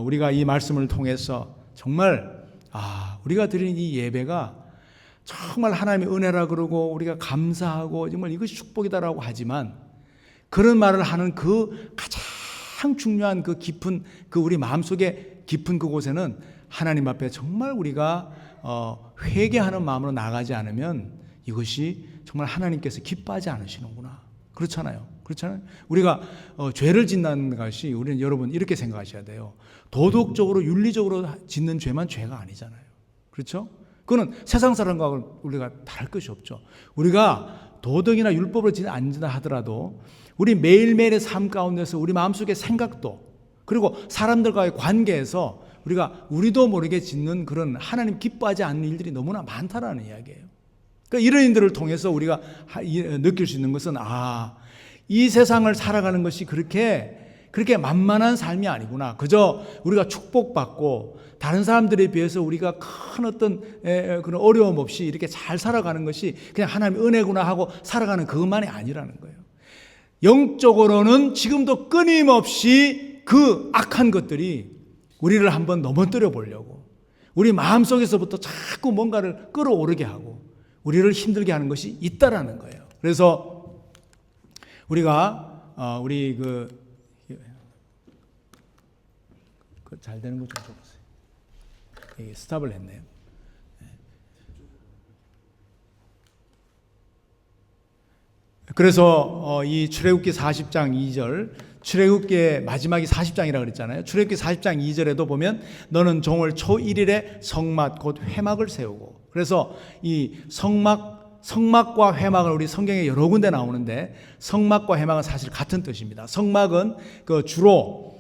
우리가 이 말씀을 통해서 정말 우리가 드리는 이 예배가 정말 하나님의 은혜라 그러고 우리가 감사하고 정말 이것이 축복이다라고 하지만, 그런 말을 하는 그 가장 중요한 그 깊은 우리 마음속에 깊은 그곳에는 하나님 앞에 정말 우리가 회개하는 마음으로 나가지 않으면 이것이 정말 하나님께서 기뻐하지 않으시는구나. 그렇잖아요. 우리가 죄를 짓는 것이, 우리는 여러분 이렇게 생각하셔야 돼요. 도덕적으로 윤리적으로 짓는 죄만 죄가 아니잖아요. 그렇죠? 그거는 세상 사람과 우리가 다를 것이 없죠. 우리가 도덕이나 율법을 안진다 하더라도 우리 매일매일의 삶 가운데서 우리 마음속의 생각도, 그리고 사람들과의 관계에서 우리도 모르게 짓는 그런 하나님 기뻐하지 않는 일들이 너무나 많다라는 이야기예요. 그러니까 이런 일들을 통해서 우리가 느낄 수 있는 것은 이 세상을 살아가는 것이 그렇게 만만한 삶이 아니구나. 그저 우리가 축복받고 다른 사람들에 비해서 우리가 큰 어떤 그런 어려움 없이 이렇게 잘 살아가는 것이 그냥 하나님의 은혜구나 하고 살아가는 그것만이 아니라는 거예요. 영적으로는 지금도 끊임없이 그 악한 것들이 우리를 한번 넘어뜨려 보려고, 우리 마음속에서부터 자꾸 뭔가를 끌어오르게 하고 우리를 힘들게 하는 것이 있다라는 거예요. 그래서 우리가 잘 되는 거 좀 줘보세요. 이게 스탑을 했네요. 그래서 이 출애굽기 40장 2절, 출애굽기의 마지막이 40장이라고 그랬잖아요. 출애굽기 40장 2절에도 보면 너는 종을 초 1일에 성막 곧 회막을 세우고, 그래서 이 성막 성막과 회막은 우리 성경에 여러 군데 나오는데 성막과 회막은 사실 같은 뜻입니다. 성막은 그 주로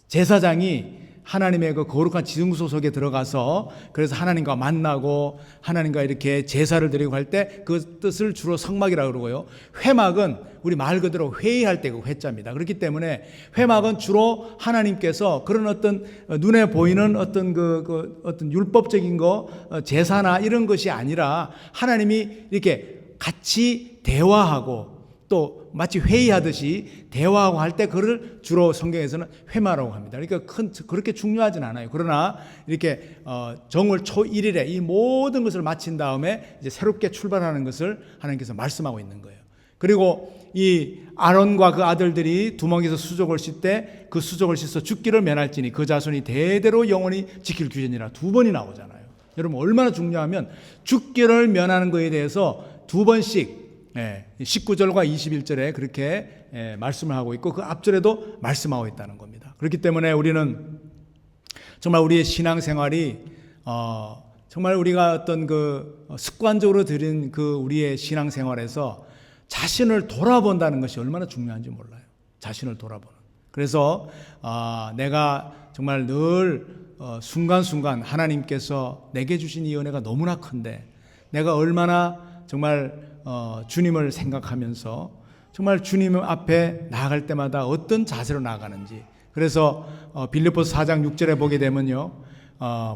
제사장이 하나님의 그 거룩한 지성소 속에 들어가서 그래서 하나님과 만나고 하나님과 이렇게 제사를 드리고 할 때 그 뜻을 주로 성막이라고 그러고요. 회막은 우리 말 그대로 회의할 때 그 회자입니다. 그렇기 때문에 회막은 주로 하나님께서 그런 어떤 눈에 보이는 어떤 어떤 율법적인 거 제사나 이런 것이 아니라 하나님이 이렇게 같이 대화하고 또 마치 회의하듯이 대화하고 할 때 그를 주로 성경에서는 회마라고 합니다. 그러니까 그렇게 중요하진 않아요. 그러나 이렇게 정월 초 1일에 이 모든 것을 마친 다음에 이제 새롭게 출발하는 것을 하나님께서 말씀하고 있는 거예요. 그리고 이 아론과 그 아들들이 두멍에서 수족을 씻 때 그 수족을 씻어 죽기를 면할지니 그 자손이 대대로 영원히 지킬 규전이라 두 번이 나오잖아요. 여러분 얼마나 중요하면 죽기를 면하는 것에 대해서 두 번씩 19절과 21절에 그렇게 말씀을 하고 있고 그 앞절에도 말씀하고 있다는 겁니다. 그렇기 때문에 우리는 정말 우리의 신앙생활이 정말 우리가 어떤 그 습관적으로 들인 그 우리의 신앙생활에서 자신을 돌아본다는 것이 얼마나 중요한지 몰라요. 자신을 돌아보는. 그래서 내가 정말 늘 순간순간 하나님께서 내게 주신 이 은혜가 너무나 큰데 내가 얼마나 정말 주님을 생각하면서 정말 주님 앞에 나아갈 때마다 어떤 자세로 나아가는지. 그래서 빌립보서 4장 6절에 보게 되면요,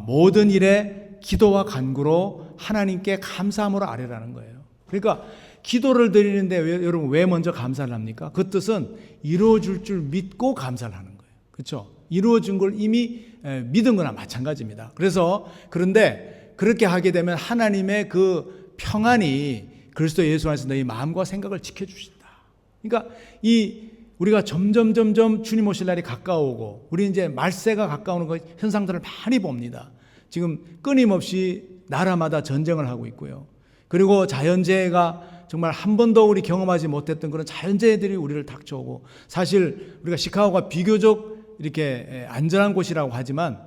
모든 일에 기도와 간구로 하나님께 감사함으로 아뢰라는 거예요. 그러니까 기도를 드리는데 여러분 왜 먼저 감사를 합니까? 그 뜻은 이루어질 줄 믿고 감사를 하는 거예요. 그렇죠? 이루어진 걸 이미 믿은 거나 마찬가지입니다. 그런데 그렇게 하게 되면 하나님의 그 평안이 그리스도 예수 안에서 너희 마음과 생각을 지켜주신다. 그러니까 우리가 점점 주님 오실 날이 가까우고 우리 이제 말세가 가까우는 그 현상들을 많이 봅니다. 지금 끊임없이 나라마다 전쟁을 하고 있고요. 그리고 자연재해가 정말 한 번도 우리 경험하지 못했던 그런 자연재해들이 우리를 닥쳐오고 사실 우리가 시카고가 비교적 이렇게 안전한 곳이라고 하지만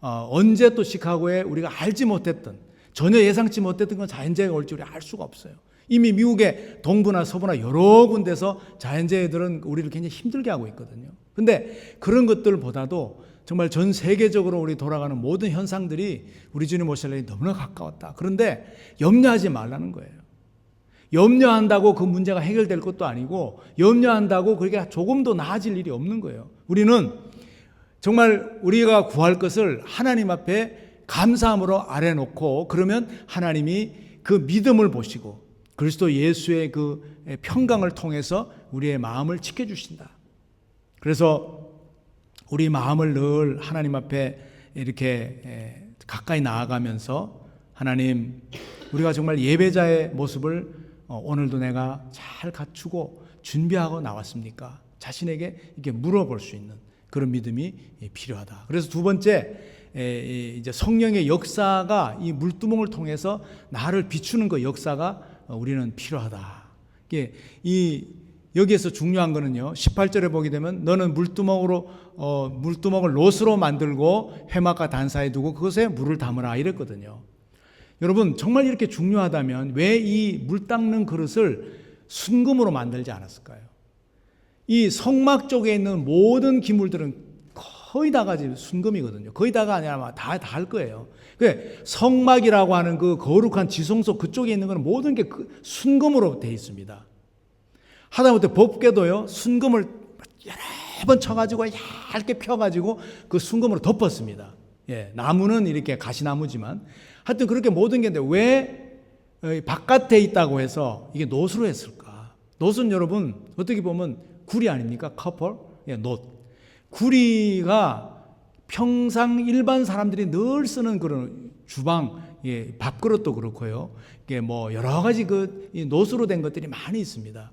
언제 또 시카고에 우리가 알지 못했던 전혀 예상치 못했던 건 자연재해가 올지 우리 알 수가 없어요. 이미 미국의 동부나 서부나 여러 군데서 자연재해들은 우리를 굉장히 힘들게 하고 있거든요. 근데 그런 것들보다도 정말 전 세계적으로 우리 돌아가는 모든 현상들이 우리 주님 오실 날이 너무나 가까웠다. 그런데 염려하지 말라는 거예요. 염려한다고 그 문제가 해결될 것도 아니고 염려한다고 그게 조금도 나아질 일이 없는 거예요. 우리는 정말 우리가 구할 것을 하나님 앞에 감사함으로 아래놓고 그러면 하나님이 그 믿음을 보시고 그리스도 예수의 그 평강을 통해서 우리의 마음을 지켜주신다. 그래서 우리 마음을 늘 하나님 앞에 이렇게 가까이 나아가면서 하나님 우리가 정말 예배자의 모습을 오늘도 내가 잘 갖추고 준비하고 나왔습니까? 자신에게 이렇게 물어볼 수 있는 그런 믿음이 필요하다. 그래서 두 번째 이제 성령의 역사가 이 물두멍을 통해서 나를 비추는 그 역사가 우리는 필요하다. 여기에서 중요한 거는요. 18절에 보게 되면 너는 물두멍을 롯으로 만들고 회막과 단사에 두고 그것에 물을 담으라 이랬거든요. 여러분 정말 이렇게 중요하다면 왜 이 물 닦는 그릇을 순금으로 만들지 않았을까요? 이 성막 쪽에 있는 모든 기물들은 거의 다가 순금이거든요. 거의 다가 아니라 다 할 거예요. 성막이라고 하는 그 거룩한 지성소 그쪽에 있는 것은 모든 게 순금으로 되어 있습니다. 하다못해 법궤도요, 순금을 여러 번 쳐가지고 얇게 펴가지고 그 순금으로 덮었습니다. 나무는 이렇게 가시나무지만 하여튼 그렇게 모든 게 있는데 왜 바깥에 있다고 해서 이게 놋으로 했을까? 놋은 여러분 어떻게 보면 구리 아닙니까? 커플? 놋. 구리가 평상 일반 사람들이 늘 쓰는 그런 주방, 밥그릇도 그렇고요. 이게 뭐 여러 가지 놋으로 된 것들이 많이 있습니다.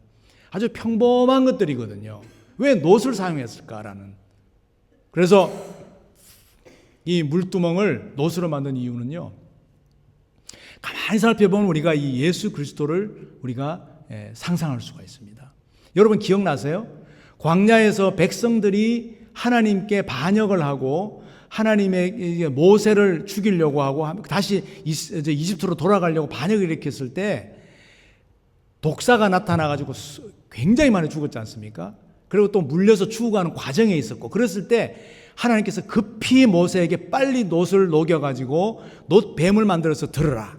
아주 평범한 것들이거든요. 왜 놋을 사용했을까라는. 그래서 이 물두멍을 놋으로 만든 이유는요. 가만히 살펴보면 우리가 이 예수 그리스도를 우리가 상상할 수가 있습니다. 여러분 기억나세요? 광야에서 백성들이 하나님께 반역을 하고 하나님의 모세를 죽이려고 하고 다시 이집트로 돌아가려고 반역을 일으켰을 때 독사가 나타나가지고 굉장히 많이 죽었지 않습니까? 그리고 또 물려서 죽어가는 과정에 있었고, 그랬을 때 하나님께서 급히 모세에게 빨리 놋을 녹여가지고 놋뱀을 만들어서 들으라.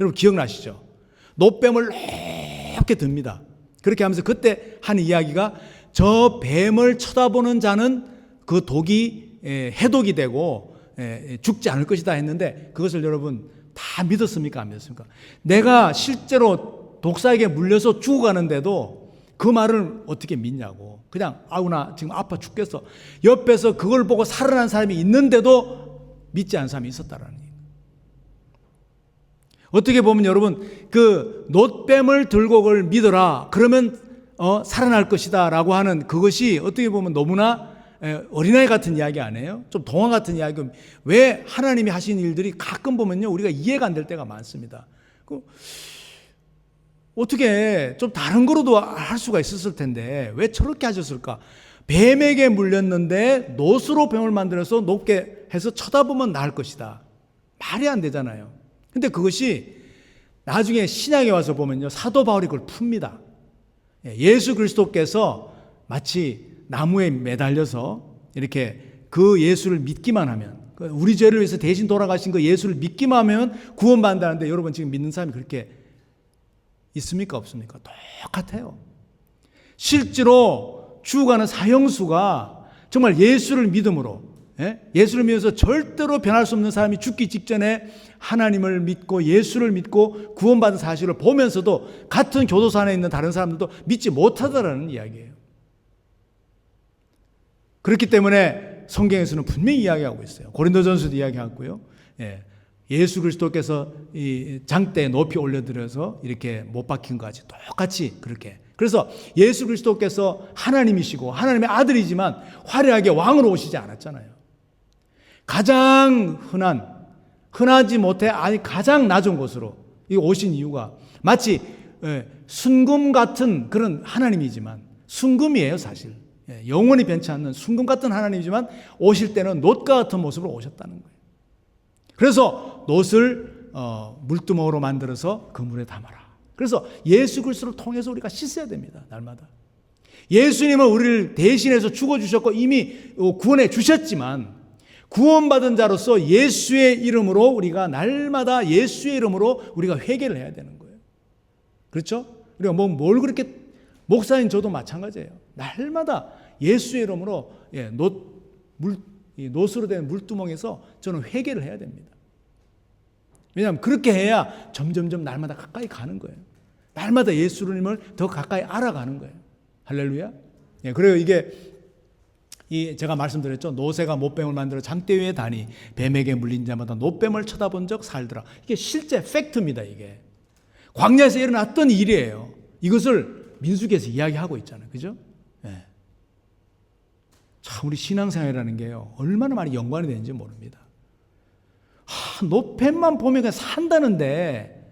여러분 기억나시죠? 놋뱀을 높게 듭니다. 그렇게 하면서 그때 한 이야기가 저 뱀을 쳐다보는 자는 그 독이 해독이 되고 죽지 않을 것이다 했는데, 그것을 여러분 다 믿었습니까? 안 믿었습니까? 내가 실제로 독사에게 물려서 죽어가는데도 그 말을 어떻게 믿냐고. 그냥 아우 나 지금 아파 죽겠어. 옆에서 그걸 보고 살아난 사람이 있는데도 믿지 않은 사람이 있었다라는 얘기예요. 어떻게 보면 여러분 그 놋뱀을 들고 그걸 믿어라 그러면 살아날 것이다 라고 하는 그것이 어떻게 보면 너무나 어린아이 같은 이야기 아니에요? 좀 동화 같은 이야기. 왜 하나님이 하신 일들이 가끔 보면요 우리가 이해가 안 될 때가 많습니다. 어떻게 좀 다른 거로도 할 수가 있었을 텐데 왜 저렇게 하셨을까? 뱀에게 물렸는데 놋으로 뱀을 만들어서 높게 해서 쳐다보면 나을 것이다. 말이 안 되잖아요. 근데 그것이 나중에 신약에 와서 보면요 사도 바울이 그걸 풉니다. 예수 그리스도께서 마치 나무에 매달려서 이렇게 그 예수를 믿기만 하면, 우리 죄를 위해서 대신 돌아가신 그 예수를 믿기만 하면 구원받는다는데, 여러분 지금 믿는 사람이 그렇게 있습니까? 없습니까? 똑같아요. 실제로 죽어가는 사형수가 정말 예수를 믿음으로, 예수를 믿어서 절대로 변할 수 없는 사람이 죽기 직전에 하나님을 믿고 예수를 믿고 구원받은 사실을 보면서도 같은 교도소 안에 있는 다른 사람들도 믿지 못하더라는 이야기예요. 그렇기 때문에 성경에서는 분명히 이야기하고 있어요. 고린도전서도 이야기하고요. 예수 그리스도께서 이 장대에 높이 올려드려서 이렇게 못 박힌 것 같이 똑같이 그렇게. 그래서 예수 그리스도께서 하나님이시고 하나님의 아들이지만 화려하게 왕으로 오시지 않았잖아요. 가장 흔하지 못해 아니 가장 낮은 곳으로 오신 이유가 마치 순금 같은 그런 하나님이지만, 순금이에요 사실. 영원히 변치 않는 순금 같은 하나님이지만 오실 때는 놋과 같은 모습으로 오셨다는 거예요. 그래서 놋을 물두멍으로 만들어서 그 물에 담아라. 그래서 예수 그리스도를 통해서 우리가 씻어야 됩니다. 날마다. 예수님은 우리를 대신해서 죽어주셨고 이미 구원해 주셨지만, 구원받은 자로서 예수의 이름으로 우리가 날마다 예수의 이름으로 우리가 회개를 해야 되는 거예요. 그렇죠? 우리가 뭘 그렇게, 목사인 저도 마찬가지예요. 날마다 예수의 이름으로 놋으로 된 물두멍에서 저는 회개를 해야 됩니다. 왜냐하면 그렇게 해야 점점점 날마다 가까이 가는 거예요. 날마다 예수님을 더 가까이 알아가는 거예요. 할렐루야. 그래요. 이게 제가 말씀드렸죠. 노새가 못뱀을 만들어 장대 위에 다니 뱀에게 물린 자마다 놋뱀을 쳐다본 적 살더라. 이게 실제 팩트입니다. 이게 광야에서 일어났던 일이에요. 이것을 민수기에서 이야기하고 있잖아요. 그죠? 참 우리 신앙생활이라는 게요 얼마나 많이 연관이 되는지 모릅니다. 놋뱀만 보면 그냥 산다는데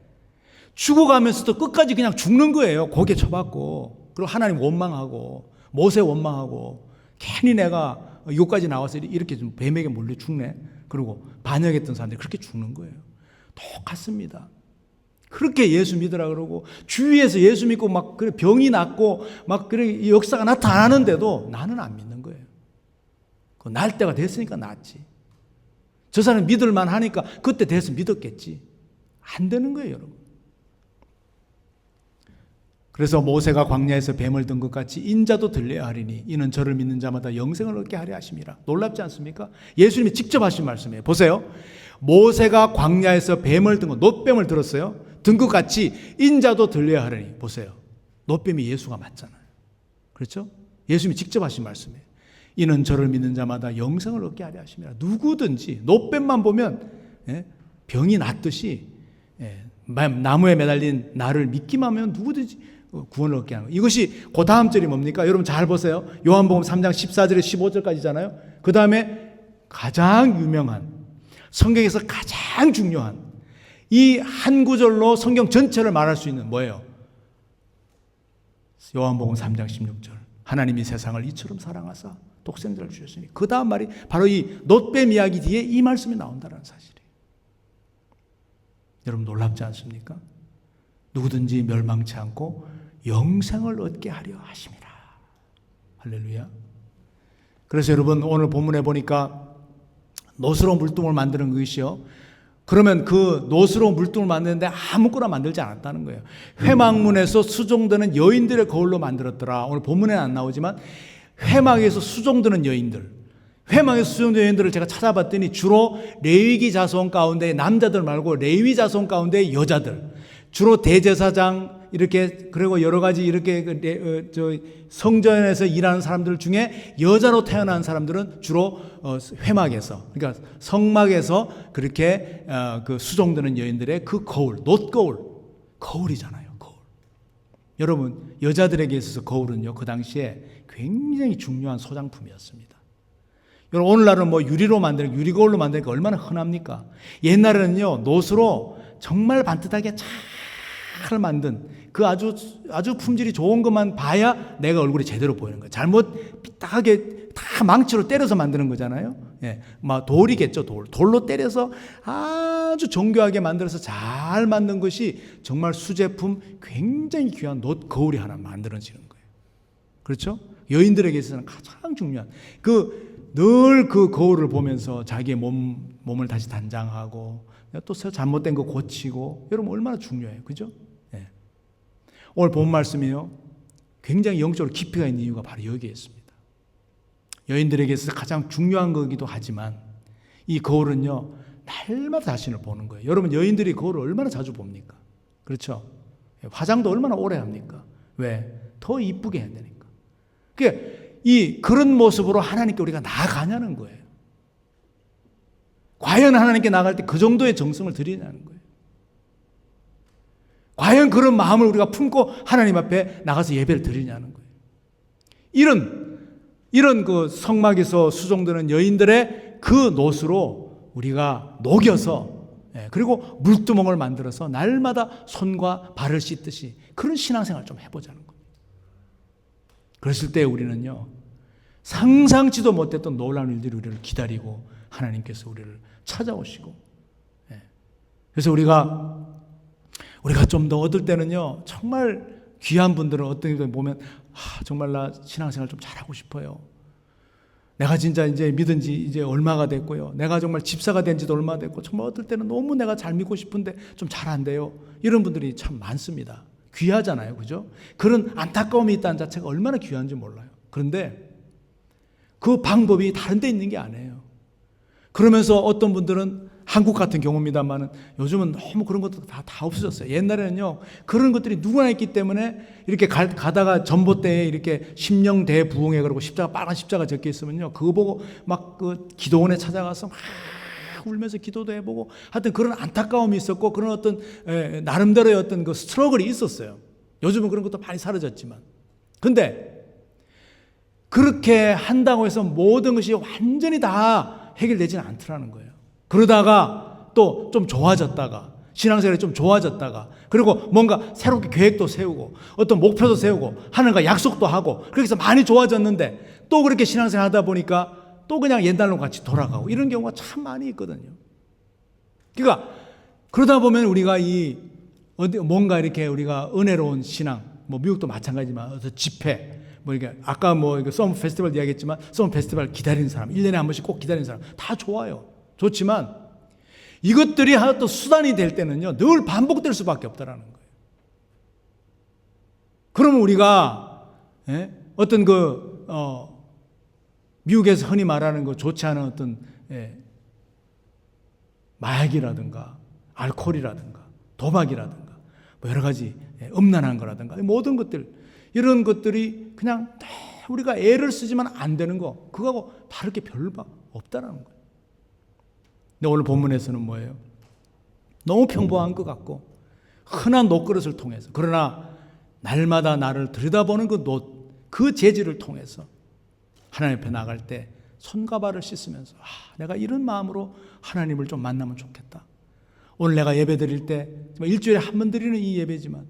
죽어가면서도 끝까지 그냥 죽는 거예요. 고개 쳐박고, 그리고 하나님 원망하고 모세 원망하고, 괜히 내가 이곳까지 나와서 이렇게 좀 뱀에게 몰려 죽네. 그리고 반역했던 사람들이 그렇게 죽는 거예요. 똑같습니다. 그렇게 예수 믿으라 그러고 주위에서 예수 믿고 막 그래 병이 낫고 막 그래 역사가 나타나는데도 나는 안 믿는 거예요. 날 때가 됐으니까 낫지. 저 사람 믿을만 하니까 그때 돼서 믿었겠지. 안 되는 거예요, 여러분. 그래서 모세가 광야에서 뱀을 든 것 같이 인자도 들려야 하리니 이는 저를 믿는 자마다 영생을 얻게 하려 하심이라. 놀랍지 않습니까? 예수님이 직접 하신 말씀이에요. 보세요. 모세가 광야에서 뱀을 든 것, 놋뱀을 들었어요. 든 것 같이 인자도 들려야 하리니. 보세요. 놋뱀이 예수가 맞잖아요. 그렇죠? 예수님이 직접 하신 말씀이에요. 이는 저를 믿는 자마다 영생을 얻게 하려 하심이라. 누구든지 놋뱀만 보면 병이 낫듯이 나무에 매달린 나를 믿기만 하면 누구든지 구원을 얻게 하는 거예요. 이것이 그 다음 절이 뭡니까? 여러분 잘 보세요. 요한복음 3장 14절에 15절까지잖아요. 그 다음에 가장 유명한, 성경에서 가장 중요한 이 한 구절로 성경 전체를 말할 수 있는 뭐예요? 요한복음 3장 16절. 하나님이 세상을 이처럼 사랑하사 독생자를 주셨으니 그 다음 말이 바로 이 놋뱀 이야기 뒤에 이 말씀이 나온다는 사실이에요. 여러분 놀랍지 않습니까? 누구든지 멸망치 않고 영생을 얻게 하려 하심이라. 할렐루야. 그래서 여러분 오늘 본문에 보니까 놋으로 물뚱을 만드는 것이요. 그러면 그 놋으로 물뚱을 만드는데 아무거나 만들지 않았다는 거예요. 회막문에서 수종드는 여인들의 거울로 만들었더라. 오늘 본문에는 안 나오지만 회막에서 수종드는 여인들, 회막에서 수종드는 여인들을 제가 찾아봤더니 주로 레위기 자손 가운데 남자들 말고 레위 자손 가운데 여자들, 주로 대제사장 이렇게 그리고 여러 가지 이렇게 성전에서 일하는 사람들 중에 여자로 태어난 사람들은 주로 회막에서 그러니까 성막에서 그렇게 그 수종드는 여인들의 그 거울, 거울이잖아요. 거울. 여러분 여자들에게 있어서 거울은요 그 당시에 굉장히 중요한 소장품이었습니다. 여러분 오늘날은 뭐 유리거울로 만드는 게 얼마나 흔합니까? 옛날에는요 놋으로 정말 반듯하게 잘 만든 그 아주 품질이 좋은 것만 봐야 내가 얼굴이 제대로 보이는 거예요. 잘못 삐딱하게 다 망치로 때려서 만드는 거잖아요. 예, 막 돌이겠죠. 돌로 때려서 아주 정교하게 만들어서 잘 만든 것이 정말 수제품 굉장히 귀한 놋 거울이 하나 만들어지는 거예요. 그렇죠? 여인들에게 있어서는 가장 중요한 늘 그 거울을 보면서 자기의 몸을 다시 단장하고 또 잘못된 거 고치고 여러분 얼마나 중요해요. 그죠? 네. 오늘 본 말씀이요. 굉장히 영적으로 깊이가 있는 이유가 바로 여기에 있습니다. 여인들에게 있어서 가장 중요한 거기도 하지만 이 거울은요. 날마다 자신을 보는 거예요. 여러분 여인들이 거울을 얼마나 자주 봅니까? 그렇죠? 화장도 얼마나 오래 합니까? 왜? 더 이쁘게 해야 되니까. 그러니까 그런 모습으로 하나님께 우리가 나아가냐는 거예요. 과연 하나님께 나갈 때 그 정도의 정성을 들이냐는 거예요. 과연 그런 마음을 우리가 품고 하나님 앞에 나가서 예배를 드리냐는 거예요. 이런 그 성막에서 수종되는 여인들의 그 놋으로 우리가 녹여서 그리고 물두멍을 만들어서 날마다 손과 발을 씻듯이 그런 신앙생활을 좀 해보자는 거예요. 그랬을 때 우리는요 상상치도 못했던 놀라운 일들이 우리를 기다리고 하나님께서 우리를 찾아오시고 그래서 우리가 좀 더 얻을 때는요 정말 귀한 분들은 어떤 분들 보면 정말 나 신앙생활 좀 잘하고 싶어요. 내가 진짜 이제 믿은 지 이제 얼마가 됐고요. 내가 정말 집사가 된 지도 얼마 됐고 정말 어떨 때는 너무 내가 잘 믿고 싶은데 좀 잘 안 돼요. 이런 분들이 참 많습니다. 귀하잖아요. 그죠? 그런 안타까움이 있다는 자체가 얼마나 귀한지 몰라요. 그런데 그 방법이 다른 데 있는 게 아니에요. 그러면서 어떤 분들은 한국 같은 경우입니다만은 요즘은 너무 그런 것도 다 없어졌어요. 옛날에는요 그런 것들이 누구나 있기 때문에 이렇게 가다가 전봇대에 이렇게 심령대부흥회 그러고 십자가 빨간 십자가 적혀 있으면요 그거 보고 막 그 기도원에 찾아가서 막 울면서 기도도 해보고 하여튼 그런 안타까움이 있었고 그런 어떤 나름대로의 어떤 그 스트러글이 있었어요. 요즘은 그런 것도 많이 사라졌지만 근데 그렇게 한다고 해서 모든 것이 완전히 다 해결되지는 않더라는 거예요. 그러다가 또 좀 좋아졌다가 신앙생활이 좀 좋아졌다가 그리고 뭔가 새롭게 계획도 세우고 어떤 목표도 세우고 하나님과 약속도 하고 그렇게 해서 많이 좋아졌는데 또 그렇게 신앙생활 하다 보니까 또 그냥 옛날로 같이 돌아가고 이런 경우가 참 많이 있거든요. 그러니까 그러다 보면 우리가 뭔가 이렇게 우리가 은혜로운 신앙 뭐 미국도 마찬가지지만 어떤 집회 뭐 이게 아까 뭐 썸 페스티벌 이야기했지만 썸 페스티벌 기다리는 사람 1년에 한 번씩 꼭 기다리는 사람 다 좋아요. 좋지만 이것들이 하나 또 수단이 될 때는요 늘 반복될 수밖에 없다라는 거예요. 그러면 우리가 어떤 미국에서 흔히 말하는 거 좋지 않은 어떤 마약이라든가 알코올이라든가 도박이라든가 뭐 여러 가지 음란한 거라든가 모든 것들 이런 것들이 그냥 우리가 애를 쓰지만 안 되는 거 그거하고 다를 게 별로 없다라는 거예요. 근데 오늘 본문에서는 뭐예요? 너무 평범한 것 같고 흔한 놋그릇을 통해서 그러나 날마다 나를 들여다보는 그 재질을 통해서 하나님 앞에 나갈 때 손과 발을 씻으면서 내가 이런 마음으로 하나님을 좀 만나면 좋겠다. 오늘 내가 예배 드릴 때 일주일에 한 번 드리는 이 예배지만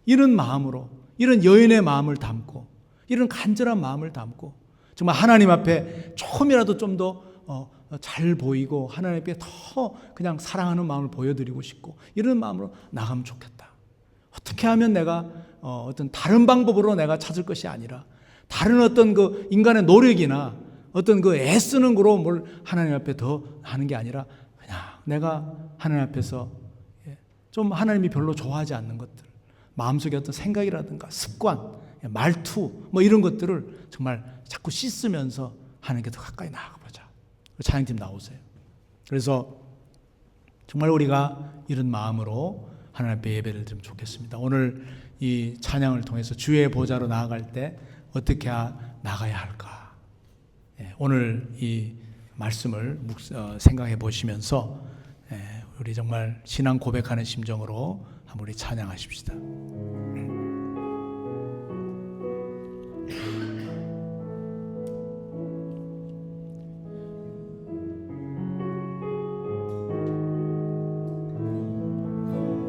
이런 마음으로 이런 여인의 마음을 담고 이런 간절한 마음을 담고 정말 하나님 앞에 조금이라도 좀 더 잘 보이고 하나님 앞에 더 그냥 사랑하는 마음을 보여드리고 싶고 이런 마음으로 나가면 좋겠다. 어떻게 하면 내가 어떤 다른 방법으로 내가 찾을 것이 아니라 다른 어떤 그 인간의 노력이나 어떤 그 애쓰는 거로 뭘 하나님 앞에 더 하는 게 아니라 그냥 내가 하나님 앞에서 좀 하나님이 별로 좋아하지 않는 것들, 마음속에 어떤 생각이라든가 습관, 말투 뭐 이런 것들을 정말 자꾸 씻으면서 하나님께 더 가까이 나아가보자. 찬양팀 나오세요. 그래서 정말 우리가 이런 마음으로 하나님 앞에 예배를 드리면 좋겠습니다. 오늘 이 찬양을 통해서 주의 보좌로 나아갈 때 어떻게 나가야 할까? 오늘 이 말씀을 생각해 보시면서 우리 정말 신앙 고백하는 심정으로 한번 우리 찬양하십시다.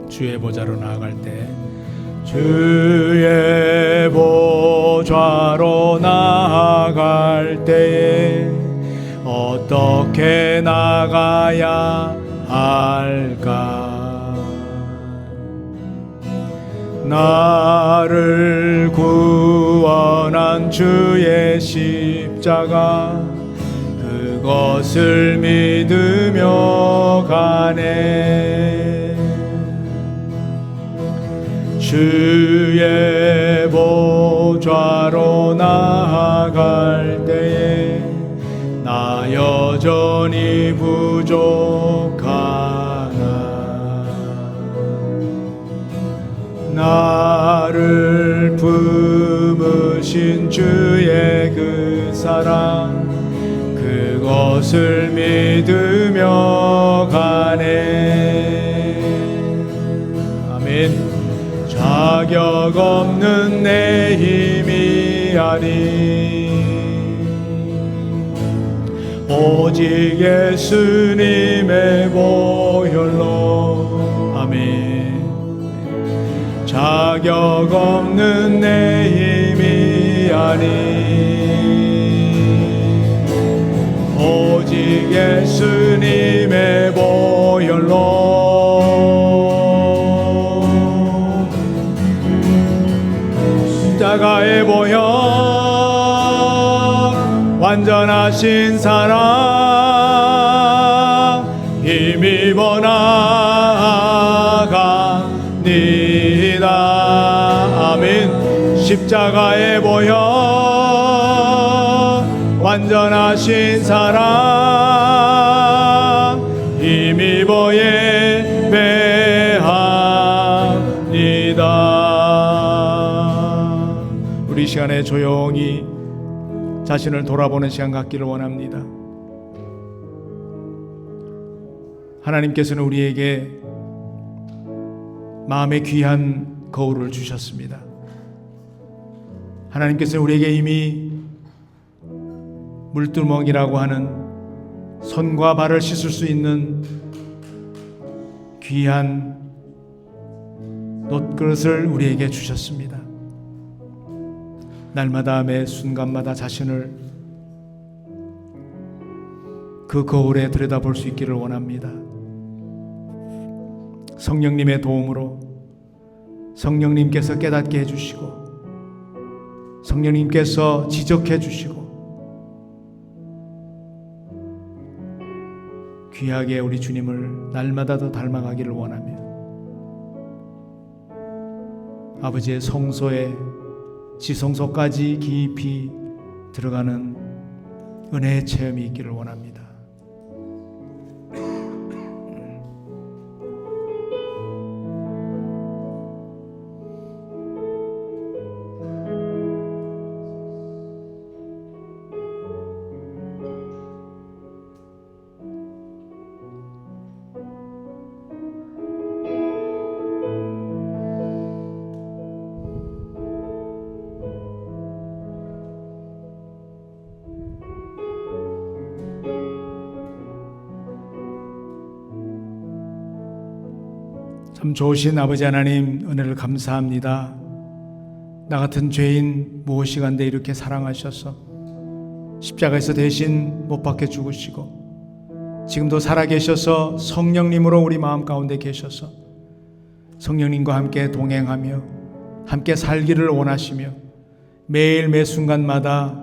주의 보좌로 나아갈 때 주의 보좌로 나아갈 때에 어떻게 나가야 할까? 나를 구원한 주의 십자가 그것을 믿으며 가네. 주의 보좌로 나아갈 때에 나 여전히 부족하나. 나를 품으신 주의 그 사랑 그것을 믿으며 가네. 아멘. 자격 없는 내 힘이 아니 오직 예수님의 보혈로. 아멘. 자격 없는 내 힘이 아니 오직 예수님의 보혈로. 십자가의 보혈 완전하신 사랑 힘입어 나아갑니다. 아멘. 십자가의 보혈 완전하신 사랑 힘입어 예배합니다. 우리 시간에 조용히 자신을 돌아보는 시간 갖기를 원합니다. 하나님께서는 우리에게 마음의 귀한 거울을 주셨습니다. 하나님께서는 우리에게 이미 물두멍이라고 하는 손과 발을 씻을 수 있는 귀한 놋그릇을 우리에게 주셨습니다. 날마다 매 순간마다 자신을 그 거울에 들여다볼 수 있기를 원합니다. 성령님의 도움으로 성령님께서 깨닫게 해주시고 성령님께서 지적해 주시고 귀하게 우리 주님을 날마다 더 닮아가기를 원하며 아버지의 성소에 지성소까지 깊이 들어가는 은혜의 체험이 있기를 원합니다. 참 좋으신 아버지 하나님, 은혜를 감사합니다. 나 같은 죄인 무엇이간데 이렇게 사랑하셔서 십자가에서 대신 못 박혀 죽으시고 지금도 살아계셔서 성령님으로 우리 마음 가운데 계셔서 성령님과 함께 동행하며 함께 살기를 원하시며 매일 매 순간마다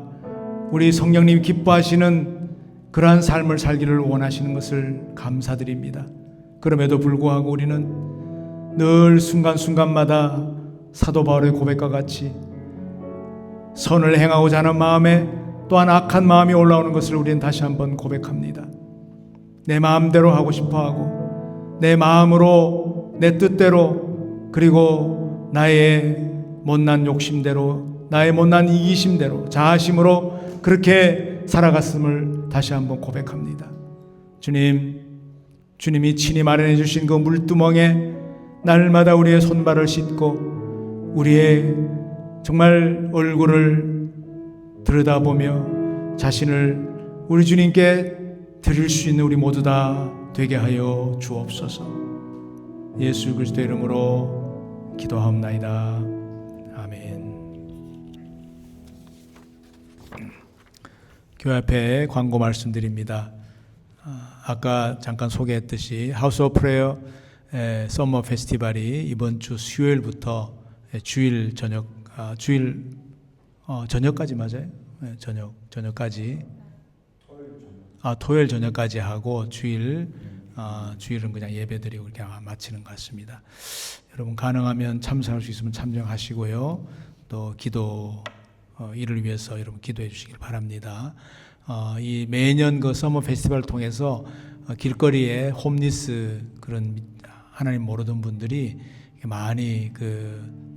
우리 성령님 기뻐하시는 그러한 삶을 살기를 원하시는 것을 감사드립니다. 그럼에도 불구하고 우리는 늘 순간순간마다 사도 바울의 고백과 같이 선을 행하고자 하는 마음에 또한 악한 마음이 올라오는 것을 우리는 다시 한번 고백합니다. 내 마음대로 하고 싶어하고 내 마음으로 내 뜻대로 그리고 나의 못난 욕심대로 나의 못난 이기심대로 자아심으로 그렇게 살아갔음을 다시 한번 고백합니다. 주님이 친히 마련해 주신 그 물두멍에 날마다 우리의 손발을 씻고 우리의 정말 얼굴을 들여다보며 자신을 우리 주님께 드릴 수 있는 우리 모두 다 되게 하여 주옵소서. 예수 그리스도 이름으로 기도하옵나이다. 아멘. 교회 앞에 광고 말씀드립니다. 아까 잠깐 소개했듯이 하우스 오브 프레어 서머 페스티벌이 이번 주 수요일부터 주일 저녁까지 맞아요? 저녁까지 토요일 저녁까지 하고 주일은 그냥 예배드리고 이렇게 마치는 것 같습니다. 여러분 가능하면 참석할 수 있으면 참석하시고요. 또 기도 이를 위해서 여러분 기도해 주시길 바랍니다. 이 매년 그 서머 페스티벌을 통해서 길거리에 홈리스 그런 하나님 모르던 분들이 많이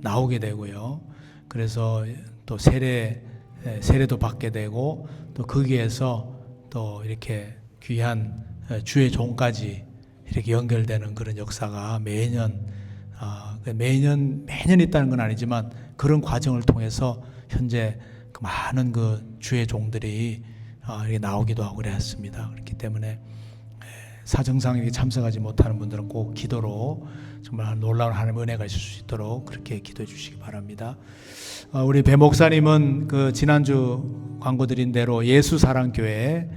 나오게 되고요. 그래서 또 세례도 받게 되고 또 거기에서 또 이렇게 귀한 주의 종까지 이렇게 연결되는 그런 역사가 매년 있다는 건 아니지만 그런 과정을 통해서 현재 많은 주의 종들이 이렇게 나오기도 하고 그랬습니다. 그렇기 때문에 사정상 이렇게 참석하지 못하는 분들은 꼭 기도로 정말 놀라운 하나님의 은혜가 있을 수 있도록 그렇게 기도해 주시기 바랍니다. 우리 배 목사님은 지난주 광고 드린 대로 예수사랑교회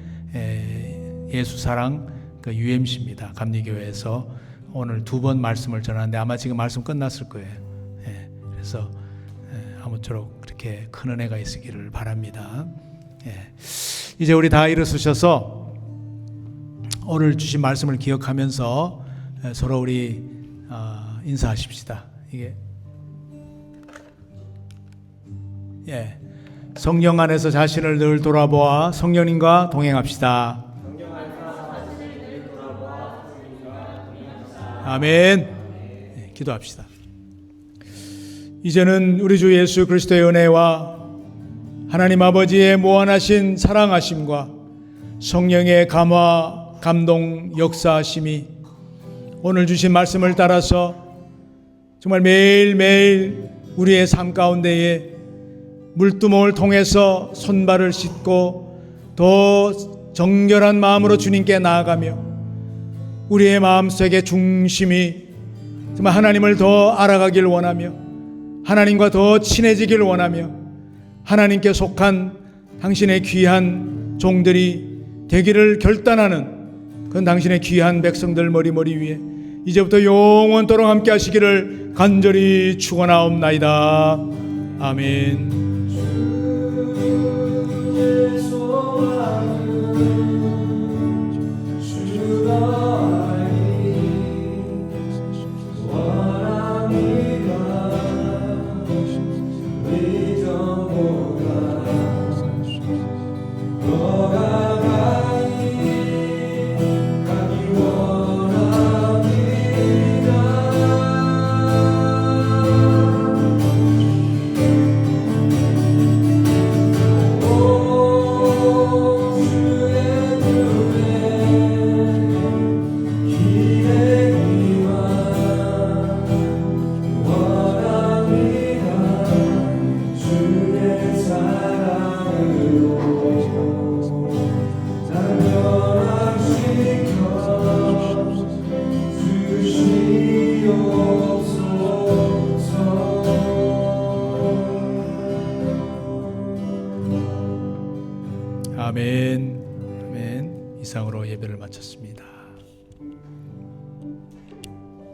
예수사랑 UMC입니다. 감리교회에서 오늘 2번 말씀을 전하는데 아마 지금 말씀 끝났을 거예요. 그래서 아무쪼록 그렇게 큰 은혜가 있으기를 바랍니다. 이제 우리 다 일어서셔서 오늘 주신 말씀을 기억하면서 서로 우리 인사하십시다. 성령 안에서 자신을 늘 돌아보아 성령님과 동행합시다. 아멘. 기도합시다. 이제는 우리 주 예수 그리스도의 은혜와 하나님 아버지의 무한하신 사랑하심과 성령의 감화, 감동, 역사하심이 오늘 주신 말씀을 따라서 정말 매일매일 우리의 삶 가운데에 물두멍을 통해서 손발을 씻고 더 정결한 마음으로 주님께 나아가며 우리의 마음속의 중심이 정말 하나님을 더 알아가길 원하며 하나님과 더 친해지길 원하며 하나님께 속한 당신의 귀한 종들이 되기를 결단하는 그런 당신의 귀한 백성들 머리 위에 이제부터 영원토록 함께 하시기를 간절히 축원하옵나이다. 아멘. 마쳤습니다.